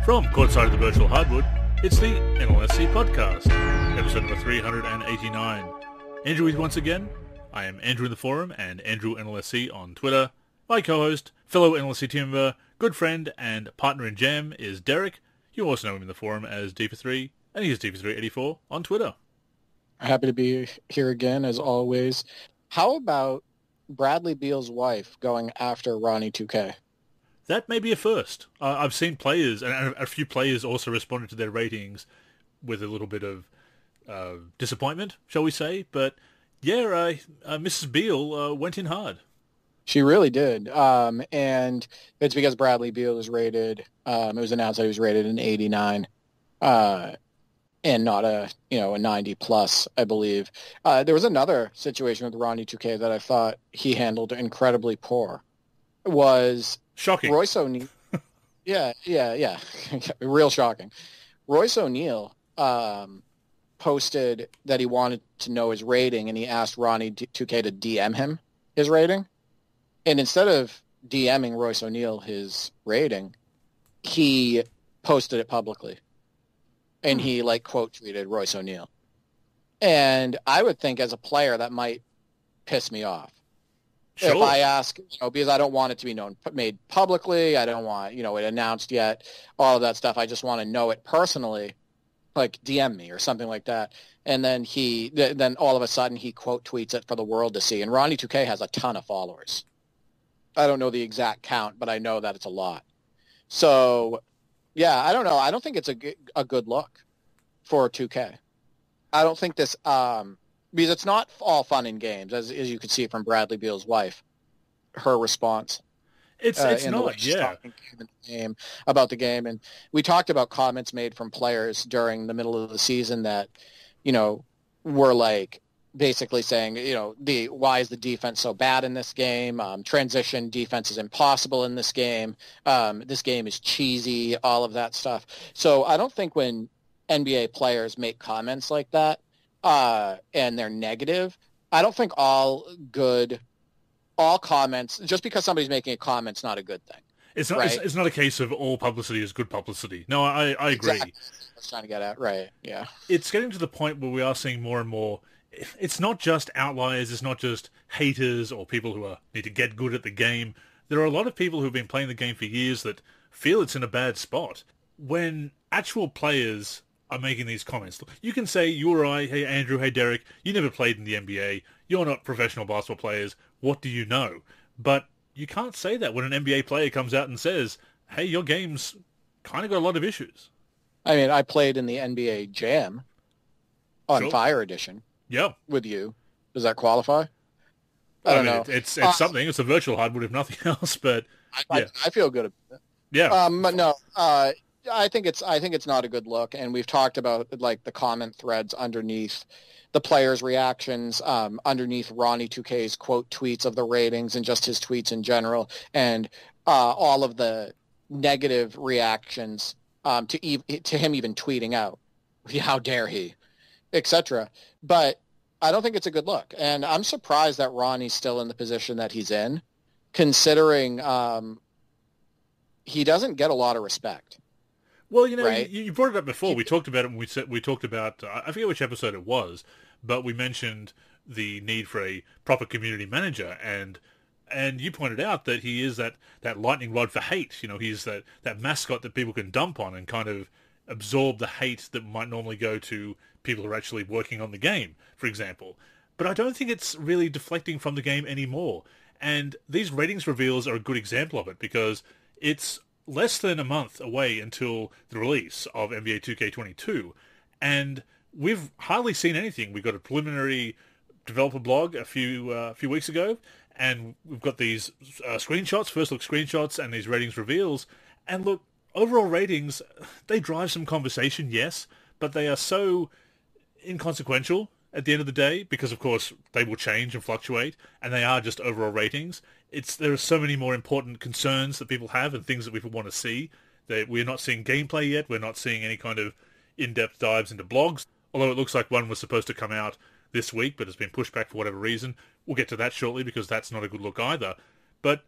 From courtside of the virtual hardwood, it's the NLSC podcast, episode number 389. Andrew is once again. I am Andrew in the forum and Andrew NLSC on Twitter. My co-host, fellow NLSC team member, good friend and partner in jam is Derek. You also know him in the forum as D43, and he is D4384 on Twitter. Happy to be here again, as always. How about Bradley Beal's wife going after Ronnie 2K? That may be a first. I've seen players, and a few players also responded to their ratings with a little bit of disappointment, shall we say. But yeah, Mrs. Beal went in hard. She really did. And it's because Bradley Beal was rated, it was announced that he was rated an 89 and not a 90 plus, I believe. There was another situation with Ronnie 2K that I thought he handled incredibly poor. Was shocking. Royce O'Neal. Yeah. Real shocking. Royce O'Neal posted that he wanted to know his rating, and he asked Ronnie 2K to DM him his rating. And instead of DMing Royce O'Neal his rating, he posted it publicly. And he, quote tweeted Royce O'Neal. And I would think as a player that might piss me off. Sure. If I ask, because I don't want it to be made publicly, I don't want, it announced yet, all of that stuff. I just want to know it personally, like DM me or something like that. And then then all of a sudden he quote tweets it for the world to see. And Ronnie 2K has a ton of followers. I don't know the exact count, but I know that it's a lot. So, yeah, I don't know. I don't think it's a good look for 2K. I don't think this because it's not all fun and games, as you can see from Bradley Beal's wife, her response. It's not, yeah. About the game. And we talked about comments made from players during the middle of the season that, were basically saying, why is the defense so bad in this game? Transition defense is impossible in this game. This game is cheesy, all of that stuff. So I don't think when NBA players make comments like that, and they're negative, I don't think all comments, just because somebody's making a comment, is not a good thing. It's not, right? It's not a case of all publicity is good publicity. No, I agree. Exactly. I was trying to get at, right, yeah. It's getting to the point where we are seeing more and more, it's not just outliers, it's not just haters or people who need to get good at the game. There are a lot of people who've been playing the game for years that feel it's in a bad spot. When actual players are making these comments, you can say, you or I, hey Andrew, hey Derek, you never played in the NBA, you're not professional basketball players, what do you know? But you can't say that when an NBA player comes out and says, hey, your game's kind of got a lot of issues. I mean, I played in the NBA Jam on Sure. Fire Edition. Yeah. With you. Does that qualify? I don't know. It's something. It's a virtual hardwood, if nothing else. But yeah. I feel good about it. Yeah. But no. I think it's not a good look, and we've talked about the comment threads underneath the players' reactions, underneath Ronnie 2K's quote tweets of the ratings and just his tweets in general, and all of the negative reactions to him even tweeting out, how dare he, etc. But I don't think it's a good look, and I'm surprised that Ronnie's still in the position that he's in, considering he doesn't get a lot of respect. Well, right? you brought it up before. We talked about it when we talked about, I forget which episode it was, but we mentioned the need for a proper community manager, and you pointed out that he is that lightning rod for hate. He's that mascot that people can dump on and kind of absorb the hate that might normally go to people who are actually working on the game, for example. But I don't think it's really deflecting from the game anymore. And these ratings reveals are a good example of it, because it's less than a month away until the release of NBA 2K22, and we've hardly seen anything. We got a preliminary developer blog a few weeks ago, and we've got these screenshots, first look screenshots, and these ratings reveals. And look, overall ratings, they drive some conversation, yes, but they are so inconsequential at the end of the day, because of course they will change and fluctuate, and they are just overall ratings. There are so many more important concerns that people have and things that people want to see. That we're not seeing gameplay yet. We're not seeing any kind of in-depth dives into blogs, although it looks like one was supposed to come out this week, but has been pushed back for whatever reason. We'll get to that shortly, because that's not a good look either. But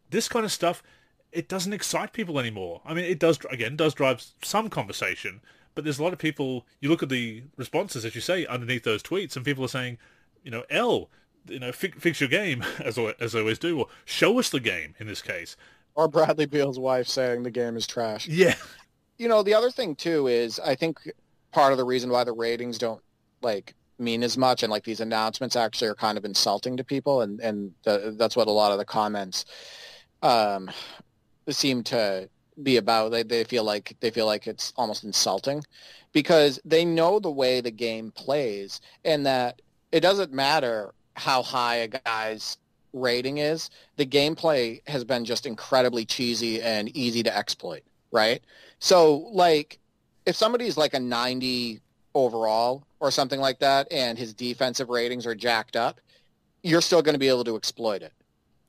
this kind of stuff, it doesn't excite people anymore. I mean, it does, again, does drive some conversation, but there's a lot of people, you look at the responses, as you say, underneath those tweets, and people are saying, fix your game, as I always do, or show us the game, in this case. Or Bradley Beal's wife saying the game is trash. Yeah. The other thing, too, is I think part of the reason why the ratings don't, mean as much, and, these announcements actually are kind of insulting to people, and that's what a lot of the comments seem to be about. They feel like it's almost insulting because they know the way the game plays, and that it doesn't matter how high a guy's rating is. The gameplay has been just incredibly cheesy and easy to exploit, right? So, if somebody's a 90 overall or something like that, and his defensive ratings are jacked up, you're still going to be able to exploit it.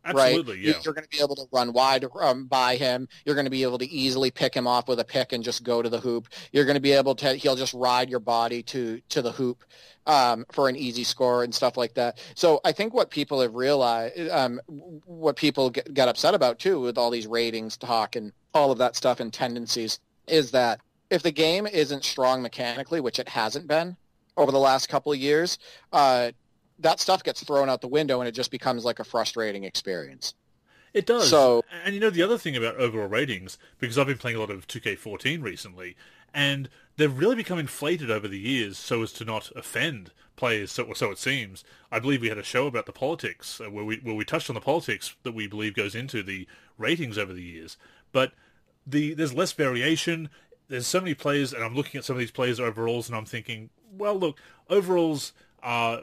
Absolutely, right? Yeah. You're going to be able to run wide by him. You're going to be able to easily pick him off with a pick and just go to the hoop. You're going to be able to, he'll just ride your body to the hoop for an easy score and stuff like that. So I think what people have realized, what people get upset about too with all these ratings talk and all of that stuff and tendencies, is that if the game isn't strong mechanically, which it hasn't been over the last couple of years, that stuff gets thrown out the window and it just becomes a frustrating experience. It does. So, and the other thing about overall ratings, because I've been playing a lot of 2K14 recently, and they've really become inflated over the years so as to not offend players, so it seems. I believe we had a show about the politics, where we touched on the politics that we believe goes into the ratings over the years. But there's less variation. There's so many players, and I'm looking at some of these players' overalls, and I'm thinking, well, look, overalls are...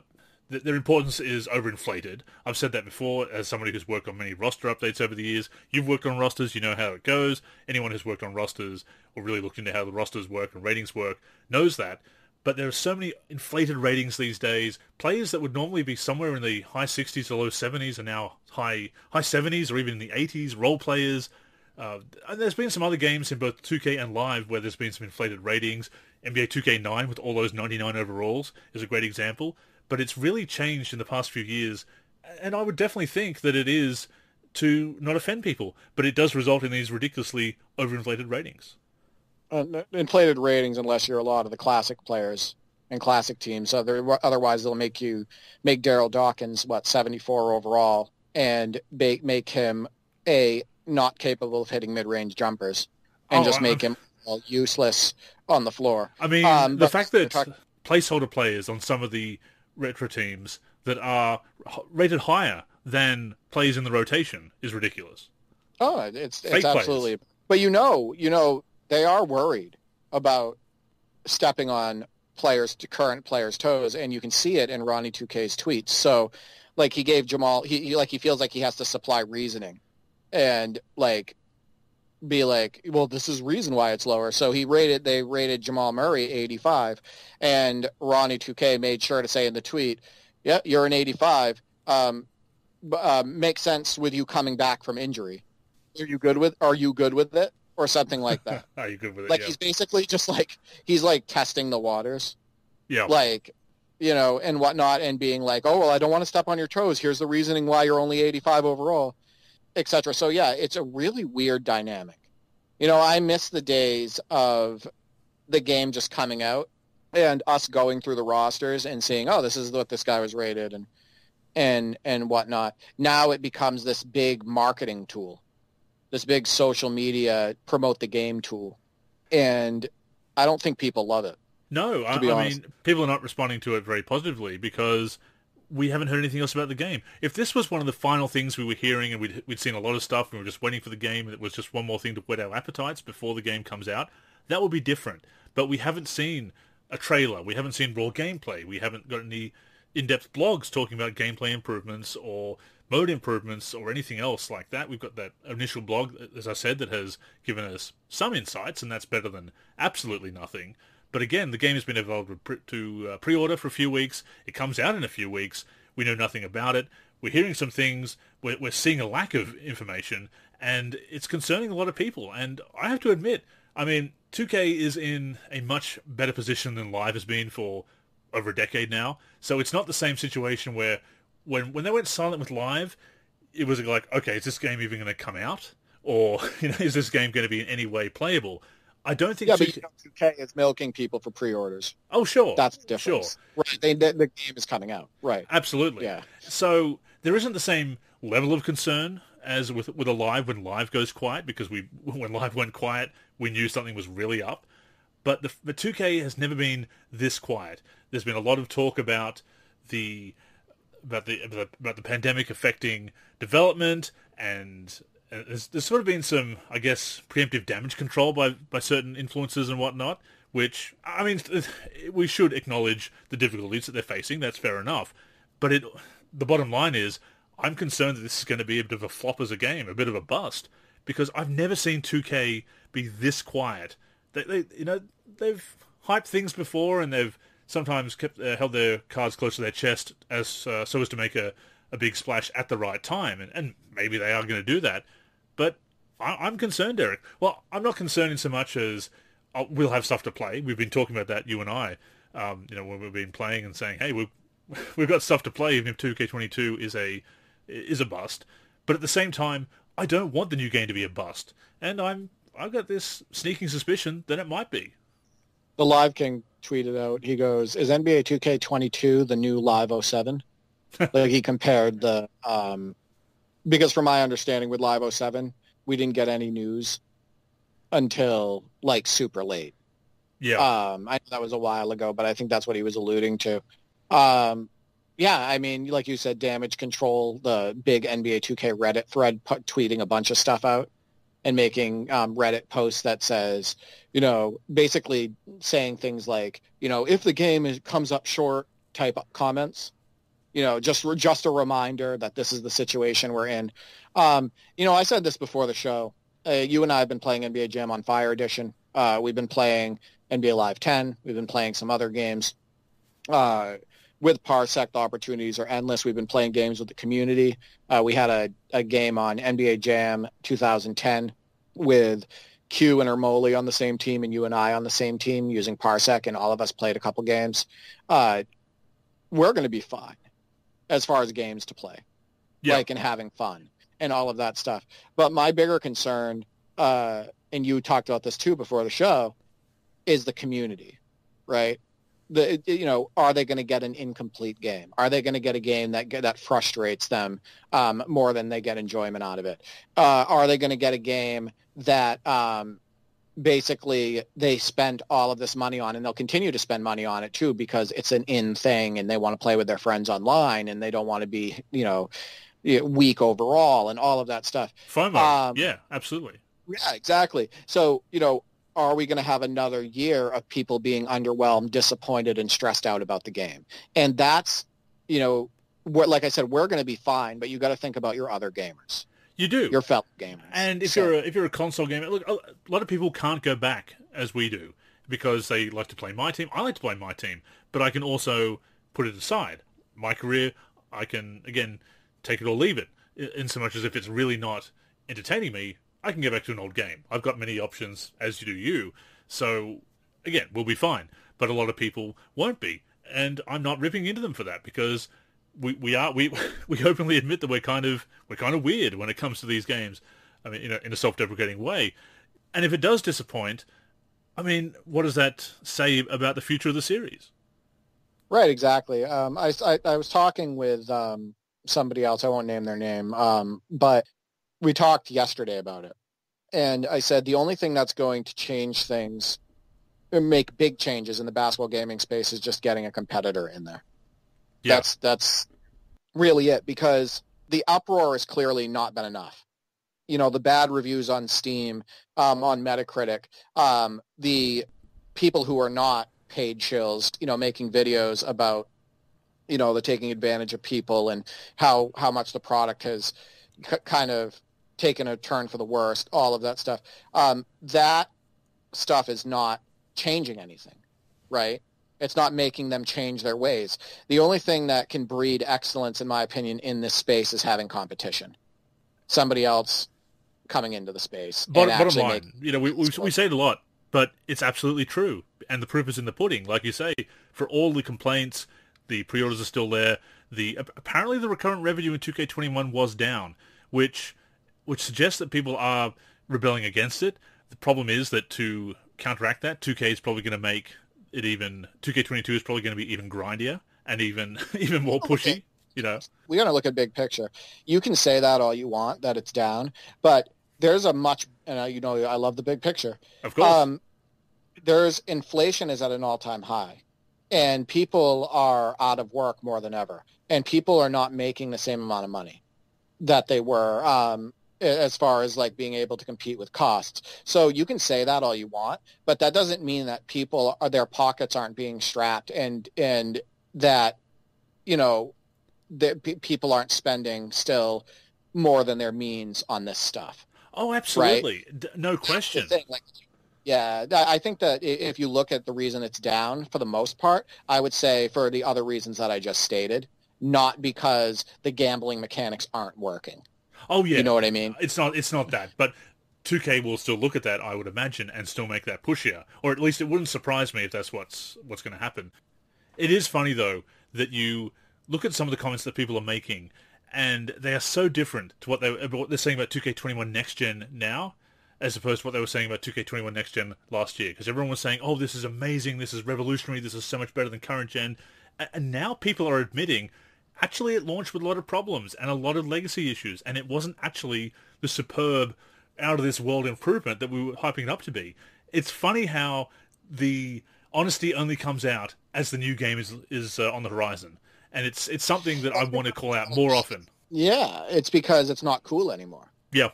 their importance is overinflated. I've said that before as somebody who's worked on many roster updates over the years. You've worked on rosters, you know how it goes. Anyone who's worked on rosters or really looked into how the rosters work and ratings work knows that. But there are so many inflated ratings these days. Players that would normally be somewhere in the high 60s to low 70s are now high 70s or even in the 80s. Role players. And there's been some other games in both 2K and Live where there's been some inflated ratings. NBA 2K9 with all those 99 overalls is a great example. But it's really changed in the past few years, and I would definitely think that it is to not offend people, but it does result in these ridiculously overinflated ratings. Inflated ratings unless you're a lot of the classic players and classic teams. Otherwise, they'll make Daryl Dawkins, 74 overall, and make him not capable of hitting mid-range jumpers, and make him useless on the floor. I mean, the fact that placeholder players on some of the retro teams that are rated higher than players in the rotation is ridiculous. Oh, it's absolutely. But they are worried about stepping on current players' toes, and you can see it in Ronnie 2K's tweets. So, he gave Jamal, he feels like he has to supply reasoning, and be well, this is reason why it's lower. So they rated Jamal Murray 85, and Ronnie 2K made sure to say in the tweet, yeah, you're an 85. Makes sense with you coming back from injury. Are you good with it? Or something like that. Are you good with it? Yeah. He's basically just he's testing the waters. Yeah. And whatnot, and being oh, well, I don't want to step on your toes. Here's the reasoning why you're only 85 overall, etc. So yeah, it's a really weird dynamic. I miss the days of the game just coming out and us going through the rosters and seeing, oh, this is what this guy was rated and whatnot. Now it becomes this big marketing tool, this big social media promote the game tool, and I don't think people love it. No, I mean, people are not responding to it very positively because we haven't heard anything else about the game. If this was one of the final things we were hearing and we'd seen a lot of stuff and we were just waiting for the game and it was just one more thing to whet our appetites before the game comes out, that would be different. But we haven't seen a trailer. We haven't seen raw gameplay. We haven't got any in-depth blogs talking about gameplay improvements or mode improvements or anything else like that. We've got that initial blog, as I said, that has given us some insights, and that's better than absolutely nothing. But again, the game has been available to pre-order for a few weeks. It comes out in a few weeks. We know nothing about it. We're hearing some things. We're seeing a lack of information, and it's concerning a lot of people. And I have to admit, I mean, 2K is in a much better position than Live has been for over a decade now. So it's not the same situation where when they went silent with Live, it was okay, is this game even going to come out? or is this game going to be in any way playable? I don't think. Yeah, but 2K is milking people for pre-orders. Oh, sure, That's the sure, difference. Right. The game is coming out. Right. absolutely. Yeah. So there isn't the same level of concern as with a live when live goes quiet, because when live went quiet, we knew something was really up. But the 2K has never been this quiet. There's been a lot of talk about the pandemic affecting development, and there's sort of been some, I guess, preemptive damage control by certain influencers and whatnot, which, I mean, we should acknowledge the difficulties that they're facing. That's fair enough. But the bottom line is, I'm concerned that this is going to be a bit of a flop as a game, a bit of a bust, because I've never seen 2K be this quiet. They've hyped things before, and they've sometimes held their cards close to their chest so as to make a big splash at the right time, and maybe they are going to do that. But I'm concerned, Eric. Well, I'm not concerned in so much as we'll have stuff to play. We've been talking about that, you and I, when we've been playing and saying, hey, we've got stuff to play, even if 2K22 is a bust. But at the same time, I don't want the new game to be a bust, and I've got this sneaking suspicion that it might be. The Live King tweeted out, he goes, is NBA 2K22 the new Live 07? Like, he compared because from my understanding with Live 07, we didn't get any news until like super late. Yeah. I know that was a while ago, but I think that's what he was alluding to. Yeah, I mean, like you said, damage control, the big NBA 2K Reddit thread tweeting a bunch of stuff out and making Reddit posts that says, basically saying things like, if the game comes up short type comments, just a reminder that this is the situation we're in. I said this before the show. You and I have been playing NBA Jam on Fire Edition. We've been playing NBA Live 10. We've been playing some other games. With Parsec, the opportunities are endless. We've been playing games with the community. We had a game on NBA Jam 2010 with Q and Ermoli on the same team and you and I on the same team using Parsec, and all of us played a couple games. We're going to be fine as far as games to play, and having fun and all of that stuff. But my bigger concern, and you talked about this too before the show, is the community, right? Are they going to get an incomplete game? Are they going to get a game that frustrates them more than they get enjoyment out of it? Are they going to get a game that basically they spent all of this money on, and they'll continue to spend money on it too because it's an in thing and they want to play with their friends online and they don't want to be, weak overall and all of that stuff. FOMO. Yeah, absolutely. Yeah, exactly. So, are we going to have another year of people being underwhelmed, disappointed, and stressed out about the game? And that's, like I said, we're going to be fine, but you got to think about your other gamers. You do. Your fellow gamers. And if you're a console gamer, look, a lot of people can't go back as we do because they like to play my team. I like to play my team, but I can also put it aside. MyCAREER, I can, again, take it or leave it, in so much as if it's really not entertaining me, I can go back to an old game. I've got many options, as do you. So, again, we'll be fine. But a lot of people won't be. And I'm not ripping into them for that because we openly admit that we're kind of weird when it comes to these games. I mean, in a self-deprecating way. And if it does disappoint, I mean, what does that say about the future of the series? Right, exactly. I was talking with somebody else. I won't name their name, but we talked yesterday about it. And I said the only thing that's going to change things and make big changes in the basketball gaming space is just getting a competitor in there. Yeah. That's really it, because the uproar has clearly not been enough. The bad reviews on Steam, on Metacritic, the people who are not paid shills, making videos about, the taking advantage of people and how much the product has kind of taken a turn for the worst, all of that stuff. That stuff is not changing anything, right? It's not making them change their ways. The only thing that can breed excellence, in my opinion, in this space is having competition. Somebody else coming into the space. Bottom line, we say it a lot, but it's absolutely true. And the proof is in the pudding. Like you say, for all the complaints, the pre-orders are still there. Apparently the recurrent revenue in 2K21 was down, which which suggests that people are rebelling against it. The problem is that to counteract that, 2K is probably going to make it even. 2K22 is probably going to be even grindier and even more pushy. Okay. You know, We got to look at big picture. You can say that all you want, that it's down, but there's a much, and you know, I love the big picture. of course. There's inflation is at an all-time high, and people are out of work more than ever, and people are not making the same amount of money that they were, as far as like being able to compete with costs. So you can say that all you want, but that doesn't mean that their pockets aren't being strapped, and that, you know, that people aren't spending still more than their means on this stuff. Oh, absolutely. Right? No question. Yeah, I think that if you look at the reason it's down for the most part, I would say for the other reasons that I just stated, not because the gambling mechanics aren't working. Oh, yeah. You know what I mean? It's not that, but 2K will still look at that, I would imagine, and still make that pushier. Or at least it wouldn't surprise me if that's what's going to happen. It is funny, though, that you look at some of the comments that people are making, and they are so different to what they're saying about 2K21 Next Gen now, as opposed to what they were saying about 2K21 Next Gen last year. Because everyone was saying, oh, this is amazing, this is revolutionary, this is so much better than current gen. And now people are admitting, actually it launched with a lot of problems and a lot of legacy issues, and it wasn't actually the superb, out-of-this-world improvement that we were hyping it up to be. It's funny how the honesty only comes out as the new game is on the horizon. And it's something that I want to call out more often. Yeah, it's because it's not cool anymore. Yeah.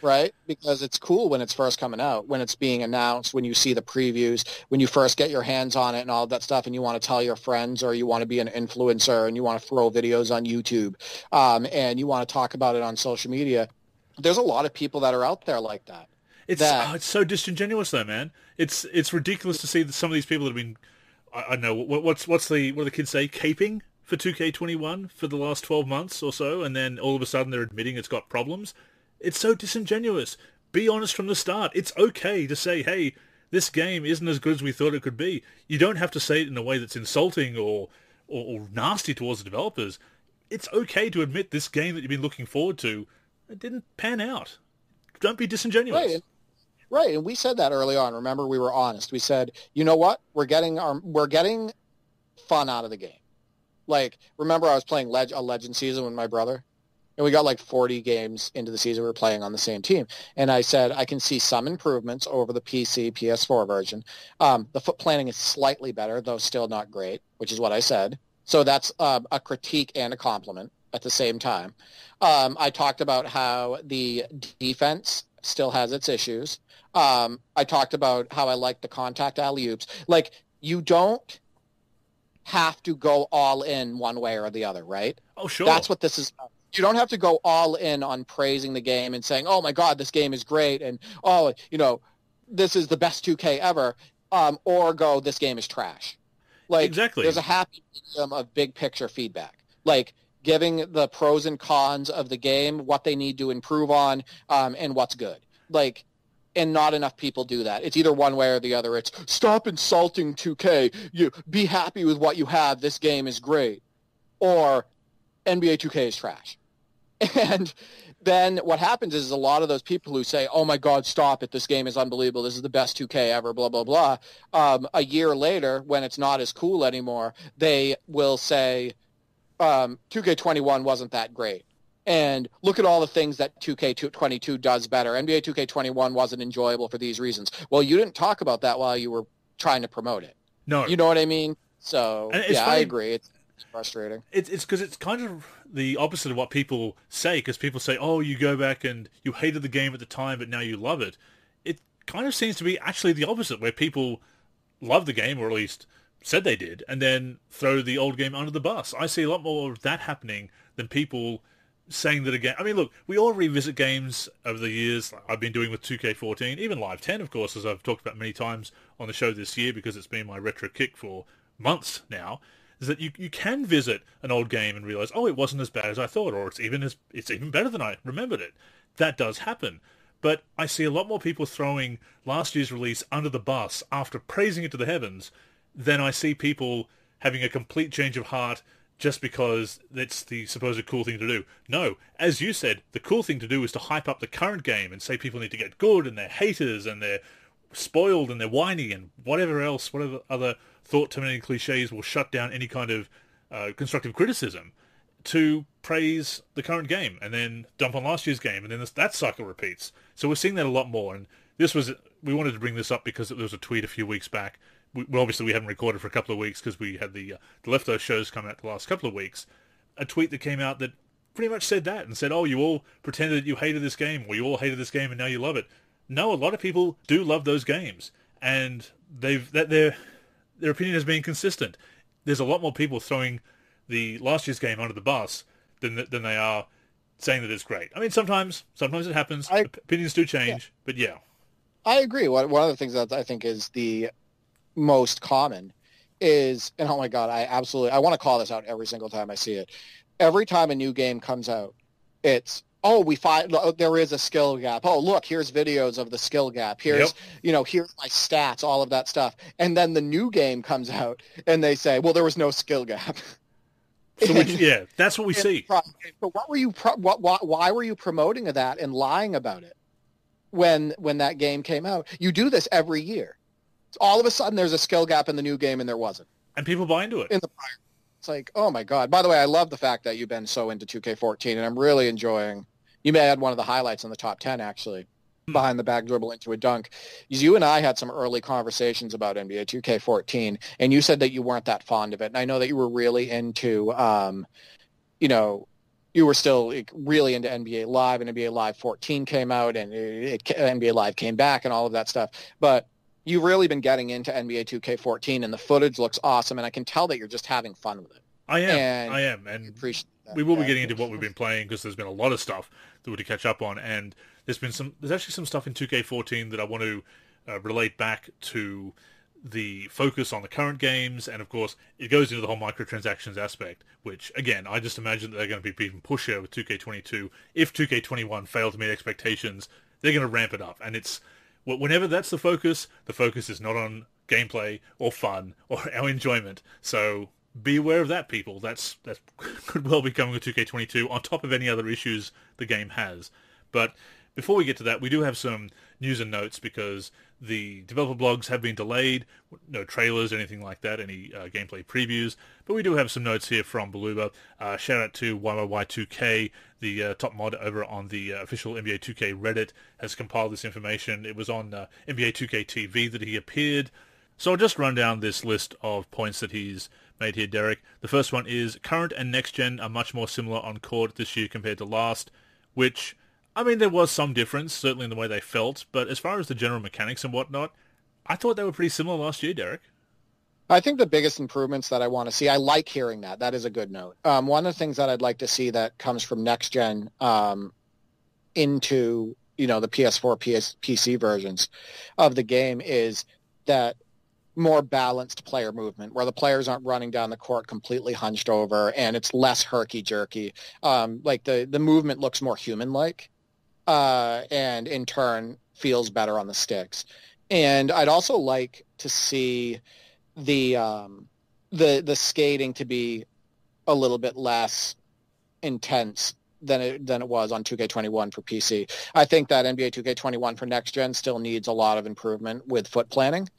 Right? Because it's cool when it's first coming out, when it's being announced, when you see the previews, when you first get your hands on it and all of that stuff, and you want to tell your friends, or you want to be an influencer and you want to throw videos on YouTube, and you want to talk about it on social media. There's a lot of people that are out there like that. It's so disingenuous, though, man. It's ridiculous to see that some of these people that have been, I don't know, what do the kids say, caping for 2K21 for the last 12 months or so, and then all of a sudden they're admitting it's got problems. It's so disingenuous. Be honest from the start. It's okay to say, hey, this game isn't as good as we thought it could be. You don't have to say it in a way that's insulting or nasty towards the developers. It's okay to admit this game that you've been looking forward to, it didn't pan out. Don't be disingenuous. Right, and we said that early on. Remember, we were honest. We said, you know what? We're getting fun out of the game. Like, remember I was playing a Legend season with my brother? And we got like 40 games into the season. We were playing on the same team. And I said, I can see some improvements over the PC, PS4 version. The foot planning is slightly better, though still not great, which is what I said. So that's a critique and a compliment at the same time. I talked about how the defense still has its issues. I talked about how I like the contact alley-oops. Like, you don't have to go all in one way or the other, right? Oh, sure. That's what this is about. You don't have to go all in on praising the game and saying, oh, my God, this game is great, and, oh, you know, this is the best 2K ever, or go, this game is trash. Like, exactly. There's a happy medium of big picture feedback. Like, giving the pros and cons of the game, what they need to improve on, and what's good. Like, and not enough people do that. It's either one way or the other. It's stop insulting 2K. You be happy with what you have. This game is great. Or NBA 2K is trash. And then what happens is a lot of those people who say, oh my God, stop it. This game is unbelievable. This is the best 2K ever, blah, blah, blah. A year later, when it's not as cool anymore, they will say 2K21 wasn't that great. And look at all the things that 2K22 does better. NBA 2K21 wasn't enjoyable for these reasons. Well, you didn't talk about that while you were trying to promote it. No. You know what I mean? So, yeah, funny. I agree. It's frustrating. It's because it's kind of the opposite of what people say, because people say, oh, you go back and you hated the game at the time, but now you love it. It kind of seems to be actually the opposite, where people love the game, or at least said they did, and then throw the old game under the bus. I see a lot more of that happening than people saying that again. I mean, look, we all revisit games over the years. Like I've been doing with 2K14, even Live 10, of course, as I've talked about many times on the show this year, because it's been my retro kick for months now, is that you can visit an old game and realize, oh, it wasn't as bad as I thought, or it's even better than I remembered it. That does happen. But I see a lot more people throwing last year's release under the bus after praising it to the heavens than I see people having a complete change of heart just because it's the supposed cool thing to do. No, as you said, the cool thing to do is to hype up the current game and say people need to get good and they're haters and they're spoiled and they're whiny and whatever else, whatever other thought-terminating cliches will shut down any kind of constructive criticism, to praise the current game and then dump on last year's game, and then that cycle repeats. So we're seeing that a lot more, and we wanted to bring this up because there was a tweet a few weeks back. Obviously we haven't recorded for a couple of weeks because we had the Leftover shows come out the last couple of weeks. A tweet that came out that pretty much said that, and said, oh, you all pretended you hated this game, or you all hated this game and now you love it. No, a lot of people do love those games, and their opinion has been consistent. There's a lot more people throwing the last year's game under the bus than they are saying that it's great. I mean, sometimes it happens. Opinions do change, but yeah. I agree. One of the things that I think is the most common is, and oh my God, I want to call this out every single time I see it. Every time a new game comes out, it's, there is a skill gap. Oh, look, here's videos of the skill gap. Here's my stats, all of that stuff. And then the new game comes out and they say, well, there was no skill gap. So that's what we see. But what were you? Why were you promoting that and lying about it when that game came out? You do this every year. All of a sudden, there's a skill gap in the new game, and there wasn't. And people buy into it. In the prior, it's like, oh my God. By the way, I love the fact that you've been so into 2K14, and I'm really enjoying. You may add one of the highlights in the top 10, actually. Behind the back dribble into a dunk. You and I had some early conversations about NBA 2K14, and you said that you weren't that fond of it. And I know that you were really into, you were still really into NBA Live, and NBA Live 14 came out, and NBA Live came back, and all of that stuff. But you've really been getting into NBA 2K14, and the footage looks awesome, and I can tell that you're just having fun with it. I am, and we will be getting into what we've been playing, because there's been a lot of stuff that we're to catch up on, and there's actually some stuff in 2K14 that I want to relate back to the focus on the current games, and of course it goes into the whole microtransactions aspect, which again I just imagine that they're going to be even pushier with 2K22. If 2K21 failed to meet expectations, they're going to ramp it up, and it's whenever that's the focus is not on gameplay or fun or our enjoyment. So be aware of that, people. That could well be coming with 2K22 on top of any other issues the game has. But before we get to that, we do have some news and notes, because the developer blogs have been delayed. No trailers, anything like that, any gameplay previews. But we do have some notes here from Beluba. Shout out to YYY2K, the top mod over on the official NBA 2K Reddit, has compiled this information. It was on NBA 2K TV that he appeared. So I'll just run down this list of points that he's made here, Derek. The first one is, current and next gen are much more similar on court this year compared to last, which, I mean, there was some difference, certainly in the way they felt, but as far as the general mechanics and whatnot, I thought they were pretty similar last year, Derek. I think the biggest improvements that I want to see, I like hearing that. That is a good note. One of the things that I'd like to see that comes from next gen into, the PS4, PC versions of the game is that more balanced player movement, where the players aren't running down the court completely hunched over, and it's less herky-jerky. Like the movement looks more human-like, and in turn feels better on the sticks. And I'd also like to see the skating to be a little bit less intense than it was on 2K21 for PC. I think that NBA 2K21 for next gen still needs a lot of improvement with foot planning.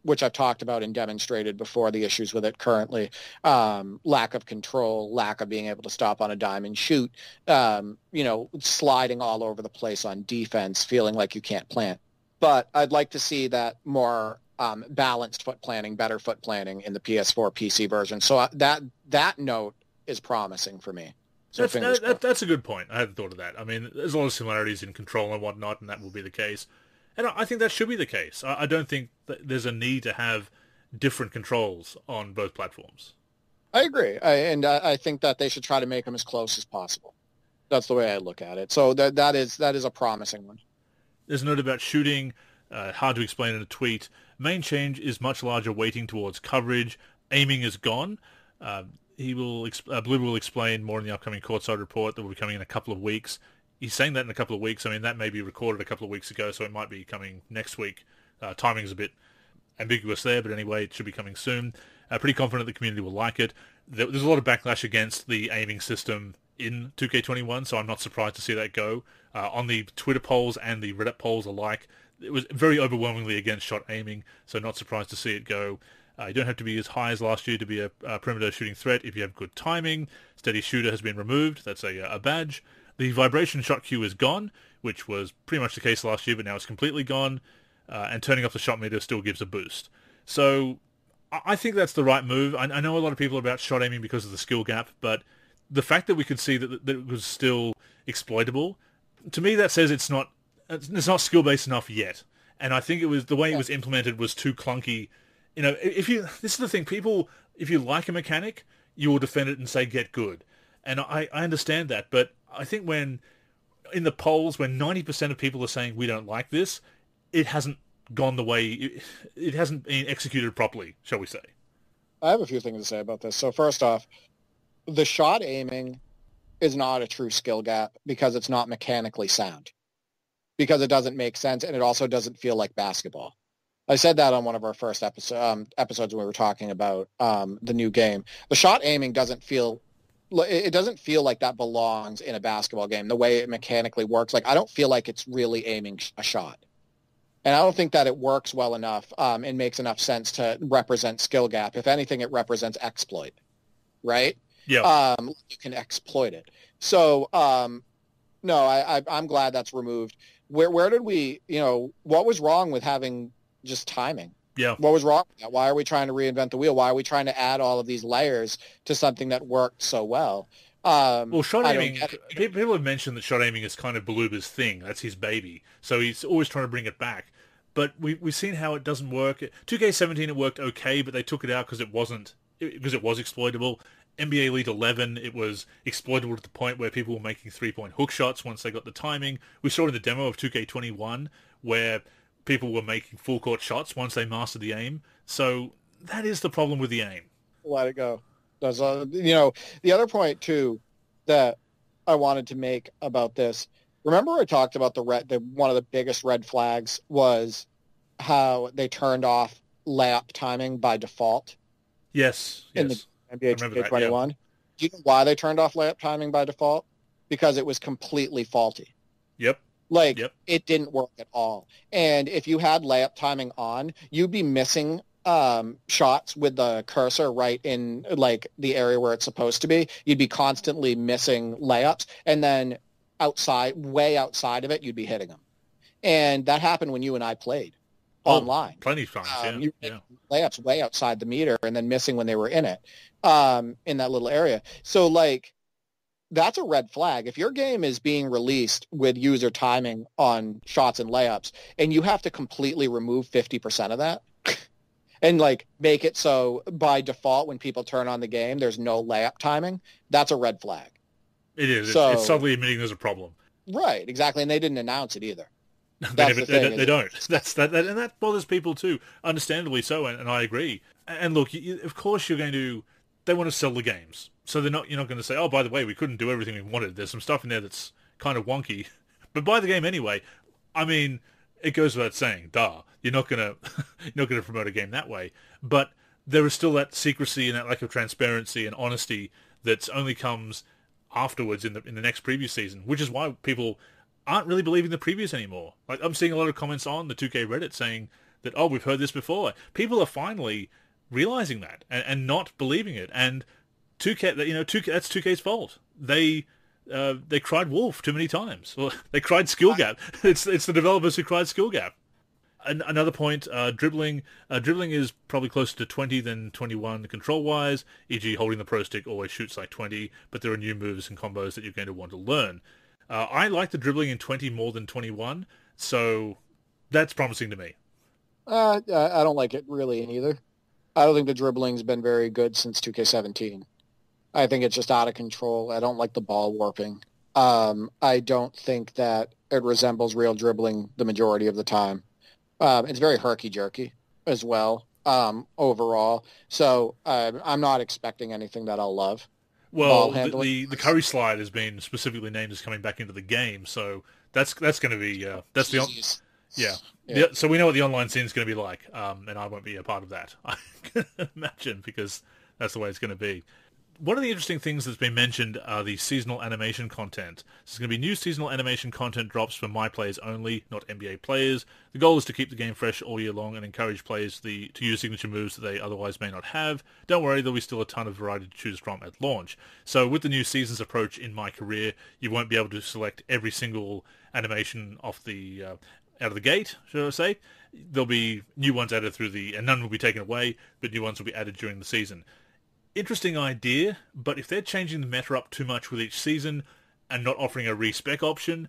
Which I've talked about and demonstrated before, the issues with it currently, lack of control, lack of being able to stop on a dime and shoot, sliding all over the place on defense, feeling like you can't plant. But I'd like to see that more balanced foot planning, better foot planning in the PS4 PC version. So that note is promising for me. So that's a good point. I hadn't thought of that. I mean, there's a lot of similarities in control and whatnot, and that will be the case. And I think that should be the case. I don't think that there's a need to have different controls on both platforms. I agree. I think that they should try to make them as close as possible. That's the way I look at it. So that is a promising one. There's a note about shooting. Hard to explain in a tweet. Main change is much larger weighting towards coverage. Aiming is gone. Blue will explain more in the upcoming courtside report that will be coming in a couple of weeks. He's saying that in a couple of weeks. I mean, that may be recorded a couple of weeks ago, so it might be coming next week. Timing's a bit ambiguous there, but anyway, it should be coming soon. Pretty confident the community will like it. There's a lot of backlash against the aiming system in 2K21, so I'm not surprised to see that go. On the Twitter polls and the Reddit polls alike, it was very overwhelmingly against shot aiming, so not surprised to see it go. You don't have to be as high as last year to be a perimeter shooting threat if you have good timing. Steady shooter has been removed. That's a badge. The vibration shot cue is gone, which was pretty much the case last year, but now it's completely gone. And turning up the shot meter still gives a boost. So I think that's the right move. I know a lot of people are about shot aiming because of the skill gap, but the fact that we could see that it was still exploitable, to me that says it's not skill-based enough yet. And I think it was the way it was implemented was too clunky. You know, this is the thing, people, if you like a mechanic, you will defend it and say get good. And I understand that, but I think when, in the polls, when 90% of people are saying we don't like this, it hasn't gone the way, it hasn't been executed properly, shall we say. I have a few things to say about this. So first off, the shot aiming is not a true skill gap because it's not mechanically sound, because it doesn't make sense, and it also doesn't feel like basketball. I said that on one of our first episodes when we were talking about the new game. The shot aiming doesn't feel like that belongs in a basketball game, the way it mechanically works. Like, I don't feel like it's really aiming a shot. And I don't think that it works well enough and makes enough sense to represent skill gap. If anything, it represents exploit, right? Yeah. You can exploit it. So, no, I'm glad that's removed. Where did we, what was wrong with having just timing? Yeah. What was wrong with that? Why are we trying to reinvent the wheel? Why are we trying to add all of these layers to something that worked so well? Well, shot aiming, people have mentioned that shot aiming is kind of Beluba's thing. That's his baby. So he's always trying to bring it back. But we've seen how it doesn't work. 2K17, it worked okay, but they took it out because it was exploitable. NBA Elite 11, it was exploitable to the point where people were making three-point hook shots once they got the timing. We saw it in the demo of 2K21 where people were making full-court shots once they mastered the aim. So that is the problem with the aim. Let it go. That's, the other point, too, that I wanted to make about this, remember I talked about one of the biggest red flags was how they turned off layup timing by default? Yes. In the NBA 2K21. Do you know why they turned off layup timing by default? Because it was completely faulty. Yep. It didn't work at all. And if you had layup timing on, you'd be missing shots with the cursor right in the area where it's supposed to be. You'd be constantly missing layups, and then way outside of it, you'd be hitting them. And that happened when you and I played online. Plenty of times, you layups way outside the meter and then missing when they were in it, in that little area. So that's a red flag. If your game is being released with user timing on shots and layups, and you have to completely remove 50% of that, and make it so by default when people turn on the game there's no layup timing, that's a red flag. It is. So, it's subtly admitting there's a problem. Right, exactly. And they didn't announce it either. They don't. And that bothers people too, understandably so, and I agree. And look, of course they want to sell the games. So you're not going to say, oh, by the way, we couldn't do everything we wanted. There's some stuff in there that's kind of wonky. But buy the game anyway. I mean, it goes without saying, duh. You're not going to promote a game that way. But there is still that secrecy and that lack of transparency and honesty that only comes afterwards in the next preview season, which is why people aren't really believing the previews anymore. I'm seeing a lot of comments on the 2K Reddit saying that, oh, we've heard this before. People are finally realizing that and not believing it. And 2K, that's 2K's fault. They cried wolf too many times. Well, they cried skill gap. It's the developers who cried skill gap. Another point, dribbling. Dribbling is probably closer to 20 than 21 control-wise, e.g. holding the pro stick always shoots like 20, but there are new moves and combos that you're going to want to learn. I like the dribbling in 20 more than 21, so that's promising to me. I don't like it really in either. I don't think the dribbling's been very good since 2K17. I think it's just out of control. I don't like the ball warping. I don't think that it resembles real dribbling the majority of the time. It's very herky-jerky as well, overall. So I'm not expecting anything that I'll love. Well, the Curry slide has been specifically named as coming back into the game, so that's going to be Yeah. Yeah. So we know what the online scene is going to be like, and I won't be a part of that, I can imagine, because that's the way it's going to be. One of the interesting things that's been mentioned are the seasonal animation content. There's going to be new seasonal animation content drops for My Players only, not NBA players. The goal is to keep the game fresh all year long and encourage players to use signature moves that they otherwise may not have. Don't worry, there'll be still a ton of variety to choose from at launch. So with the new seasons approach in MyCAREER, you won't be able to select every single animation off the out of the gate, should I say. There'll be new ones added and none will be taken away, but new ones will be added during the season. Interesting idea, but if they're changing the meta up too much with each season and not offering a respec option,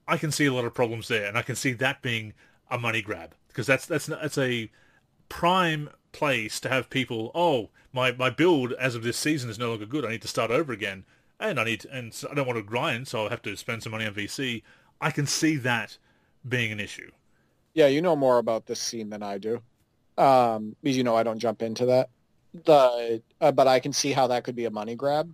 I can see a lot of problems there, and I can see that being a money grab, because that's a prime place to have people. Oh, my build as of this season is no longer good. I need to start over again, and I don't want to grind, so I'll have to spend some money on VC. I can see that being an issue. Yeah, you know more about this scene than I do, because I don't jump into that. But I can see how that could be a money grab,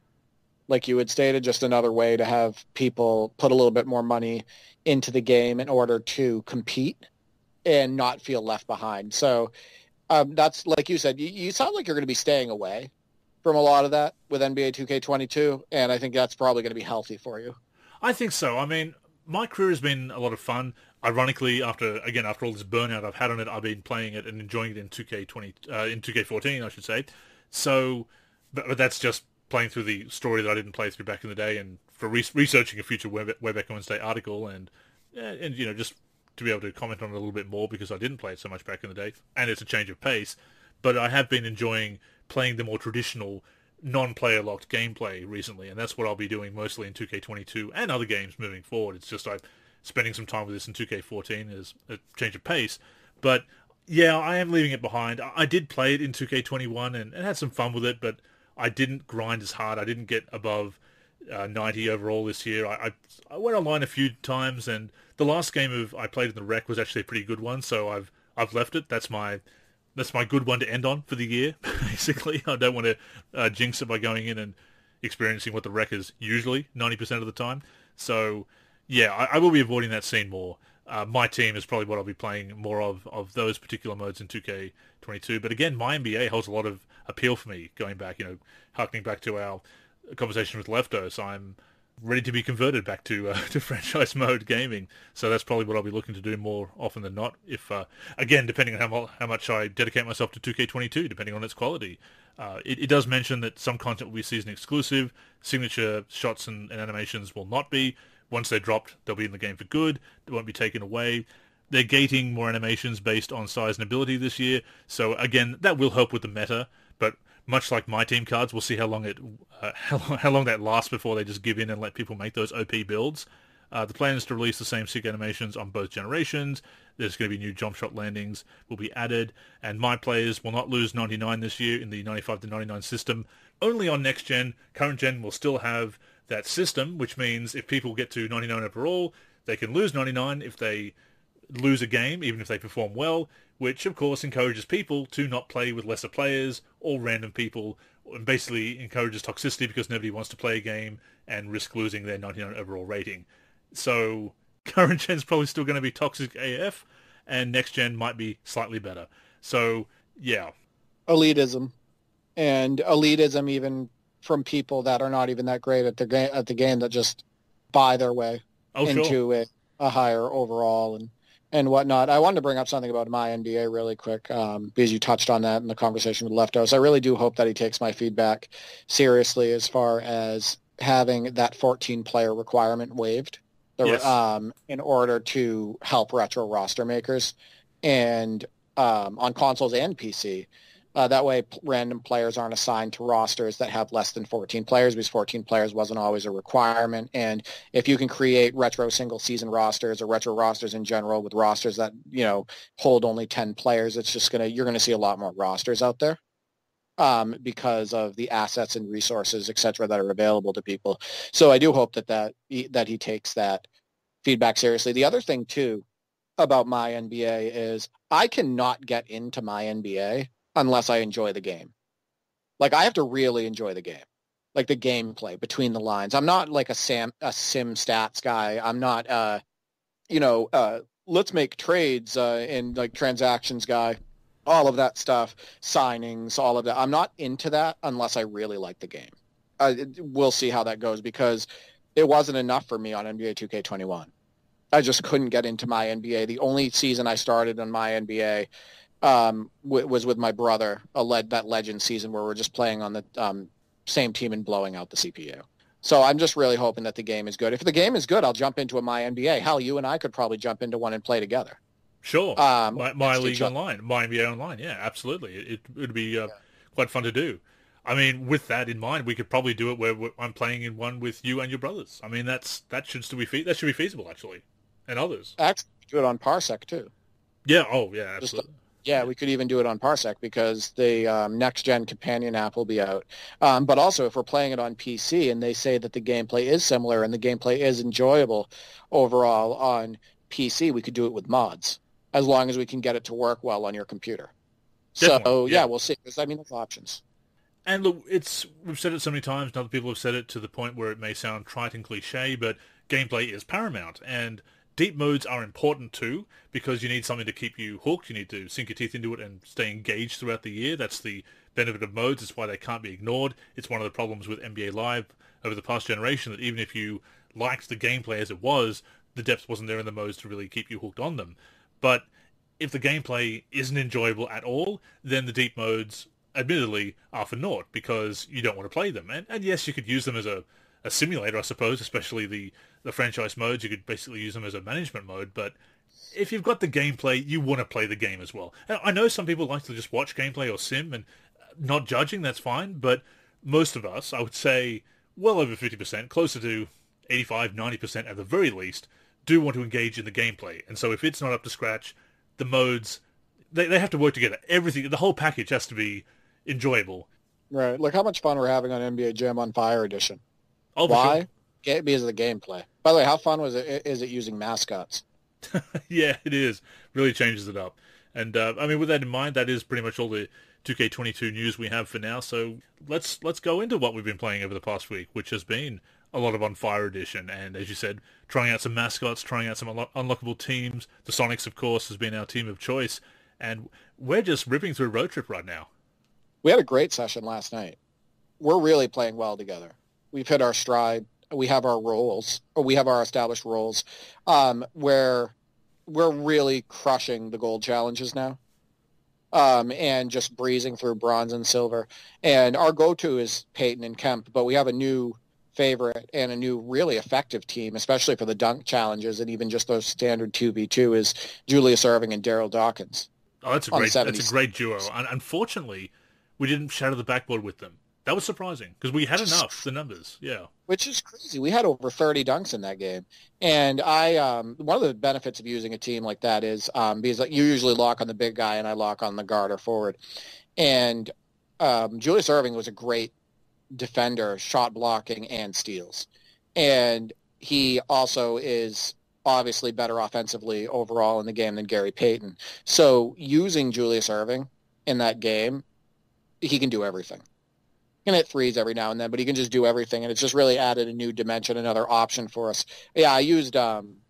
like you had stated, just another way to have people put a little bit more money into the game in order to compete and not feel left behind. So that's, like you said, you sound like you're going to be staying away from a lot of that with NBA 2K22, and I think that's probably going to be healthy for you. I think so. I mean, MyCAREER has been a lot of fun. Ironically, after all this burnout I've had on it, I've been playing it and enjoying it in 2K14, I should say. So, but that's just playing through the story that I didn't play through back in the day, and for researching a future Web Echo Wednesday article, and just to be able to comment on it a little bit more, because I didn't play it so much back in the day, and it's a change of pace. But I have been enjoying playing the more traditional non-player locked gameplay recently, and that's what I'll be doing mostly in 2K22 and other games moving forward. It's just I'm spending some time with this in 2K14 as a change of pace. But yeah, I am leaving it behind. I did play it in 2K21 and had some fun with it, but I didn't grind as hard. I didn't get above 90 overall this year. I went online a few times, and the last game I played in the Rec was actually a pretty good one, so I've left it. That's my good one to end on for the year, basically. I don't want to jinx it by going in and experiencing what the Rec is usually 90% of the time. So, yeah, I will be avoiding that scene more. My team is probably what I'll be playing more of those particular modes in 2K22. But again, my NBA holds a lot of appeal for me, going back, harkening back to our conversation with Leftos. I'm ready to be converted back to franchise mode gaming. So that's probably what I'll be looking to do more often than not. If again, depending on how much I dedicate myself to 2K22, depending on its quality. It does mention that some content will be season exclusive. Signature shots and animations will not be. Once they're dropped, they'll be in the game for good. They won't be taken away. They're gating more animations based on size and ability this year. So again, that will help with the meta. But much like my team cards, we'll see how long that lasts before they just give in and let people make those OP builds. The plan is to release the same sick animations on both generations. There's going to be new jump shot landings will be added, and my players will not lose 99 this year in the 95 to 99 system. Only on next gen. Current gen will still have that system, which means if people get to 99 overall, they can lose 99 if they lose a game, even if they perform well, which of course encourages people to not play with lesser players or random people, and basically encourages toxicity because nobody wants to play a game and risk losing their 99 overall rating. So current gen's probably still going to be toxic AF, and next gen might be slightly better. So yeah, elitism even from people that are not even that great at the game that just buy their way into a higher overall and whatnot. I wanted to bring up something about my NBA really quick because you touched on that in the conversation with Leftos. I really do hope that he takes my feedback seriously as far as having that 14-player requirement waived in order to help retro roster makers and on consoles and PC. That way, random players aren't assigned to rosters that have less than 14 players, because 14 players wasn't always a requirement. And if you can create retro single-season rosters or retro rosters in general with rosters that hold only 10 players, you're gonna see a lot more rosters out there because of the assets and resources, etc., that are available to people. So I do hope that he takes that feedback seriously. The other thing too about my NBA is I cannot get into my NBA unless I enjoy the game. Like, I have to really enjoy the game, like the gameplay between the lines. I'm not like a sim stats guy. I'm not, let's make trades and like transactions guy, all of that stuff, signings, all of that. I'm not into that unless I really like the game. We'll see how that goes because it wasn't enough for me on NBA 2K21. I just couldn't get into my NBA. The only season I started on my NBA was with my brother, that legend season where we're just playing on the same team and blowing out the CPU. So I'm just really hoping that the game is good. If the game is good, I'll jump into a My NBA. Hell, you and I could probably jump into one and play together. Sure. My League Online, My NBA Online. Yeah, absolutely. It would be quite fun to do. I mean, with that in mind, we could probably do it where I'm playing in one with you and your brothers. I mean, that should still be feasible, actually, and others. Actually, do it on Parsec, too. Yeah, oh, yeah, absolutely. Yeah, we could even do it on Parsec because the next-gen companion app will be out. But also, if we're playing it on PC and they say that the gameplay is similar and the gameplay is enjoyable overall on PC, we could do it with mods as long as we can get it to work well on your computer. Definitely, so, yeah, we'll see. Because, I mean, there's options. And look, we've said it so many times, and other people have said it to the point where it may sound trite and cliche, but gameplay is paramount. And deep modes are important too, because you need something to keep you hooked. You need to sink your teeth into it and stay engaged throughout the year. That's the benefit of modes. It's why they can't be ignored. It's one of the problems with NBA Live over the past generation, that even if you liked the gameplay as it was, the depth wasn't there in the modes to really keep you hooked on them. But if the gameplay isn't enjoyable at all, then the deep modes admittedly are for naught because you don't want to play them. And yes, you could use them as a simulator, I suppose, especially the franchise modes. You could basically use them as a management mode, but if you've got the gameplay, you want to play the game as well. And I know some people like to just watch gameplay or sim, and not judging, that's fine, but most of us, I would say well over 50%, closer to 85, 90% at the very least, do want to engage in the gameplay. And so if it's not up to scratch, the modes, they have to work together. Everything, the whole package has to be enjoyable. Right. Look how much fun we're having on NBA Jam on Fire Edition. Oh, why? Sure. Because of the gameplay. By the way, how fun is it using mascots? Yeah, it is. Really changes it up. And I mean, with that in mind, that is pretty much all the 2K22 news we have for now. So let's go into what we've been playing over the past week, which has been a lot of On Fire Edition. And as you said, trying out some mascots, trying out some unlockable teams. The Sonics, of course, has been our team of choice. And we're just ripping through Road Trip right now. We had a great session last night. We're really playing well together. We've hit our stride. We have our roles, or we have our established roles, where we're really crushing the gold challenges now, and just breezing through bronze and silver. And our go-to is Peyton and Kemp, but we have a new favorite and a new really effective team, especially for the dunk challenges and even just those standard 2v2, is Julius Erving and Daryl Dawkins. Oh, that's a great duo. Unfortunately, we didn't shatter the backboard with them. That was surprising because we had enough, the numbers, yeah. Which is crazy. We had over 30 dunks in that game. And one of the benefits of using a team like that is because you usually lock on the big guy and I lock on the guard or forward. And Julius Erving was a great defender, shot blocking, and steals. And he also is obviously better offensively overall in the game than Gary Payton. So using Julius Erving in that game, he can do everything. He can hit threes every now and then, but he can just do everything, and it's just really added a new dimension, another option for us. Yeah, I used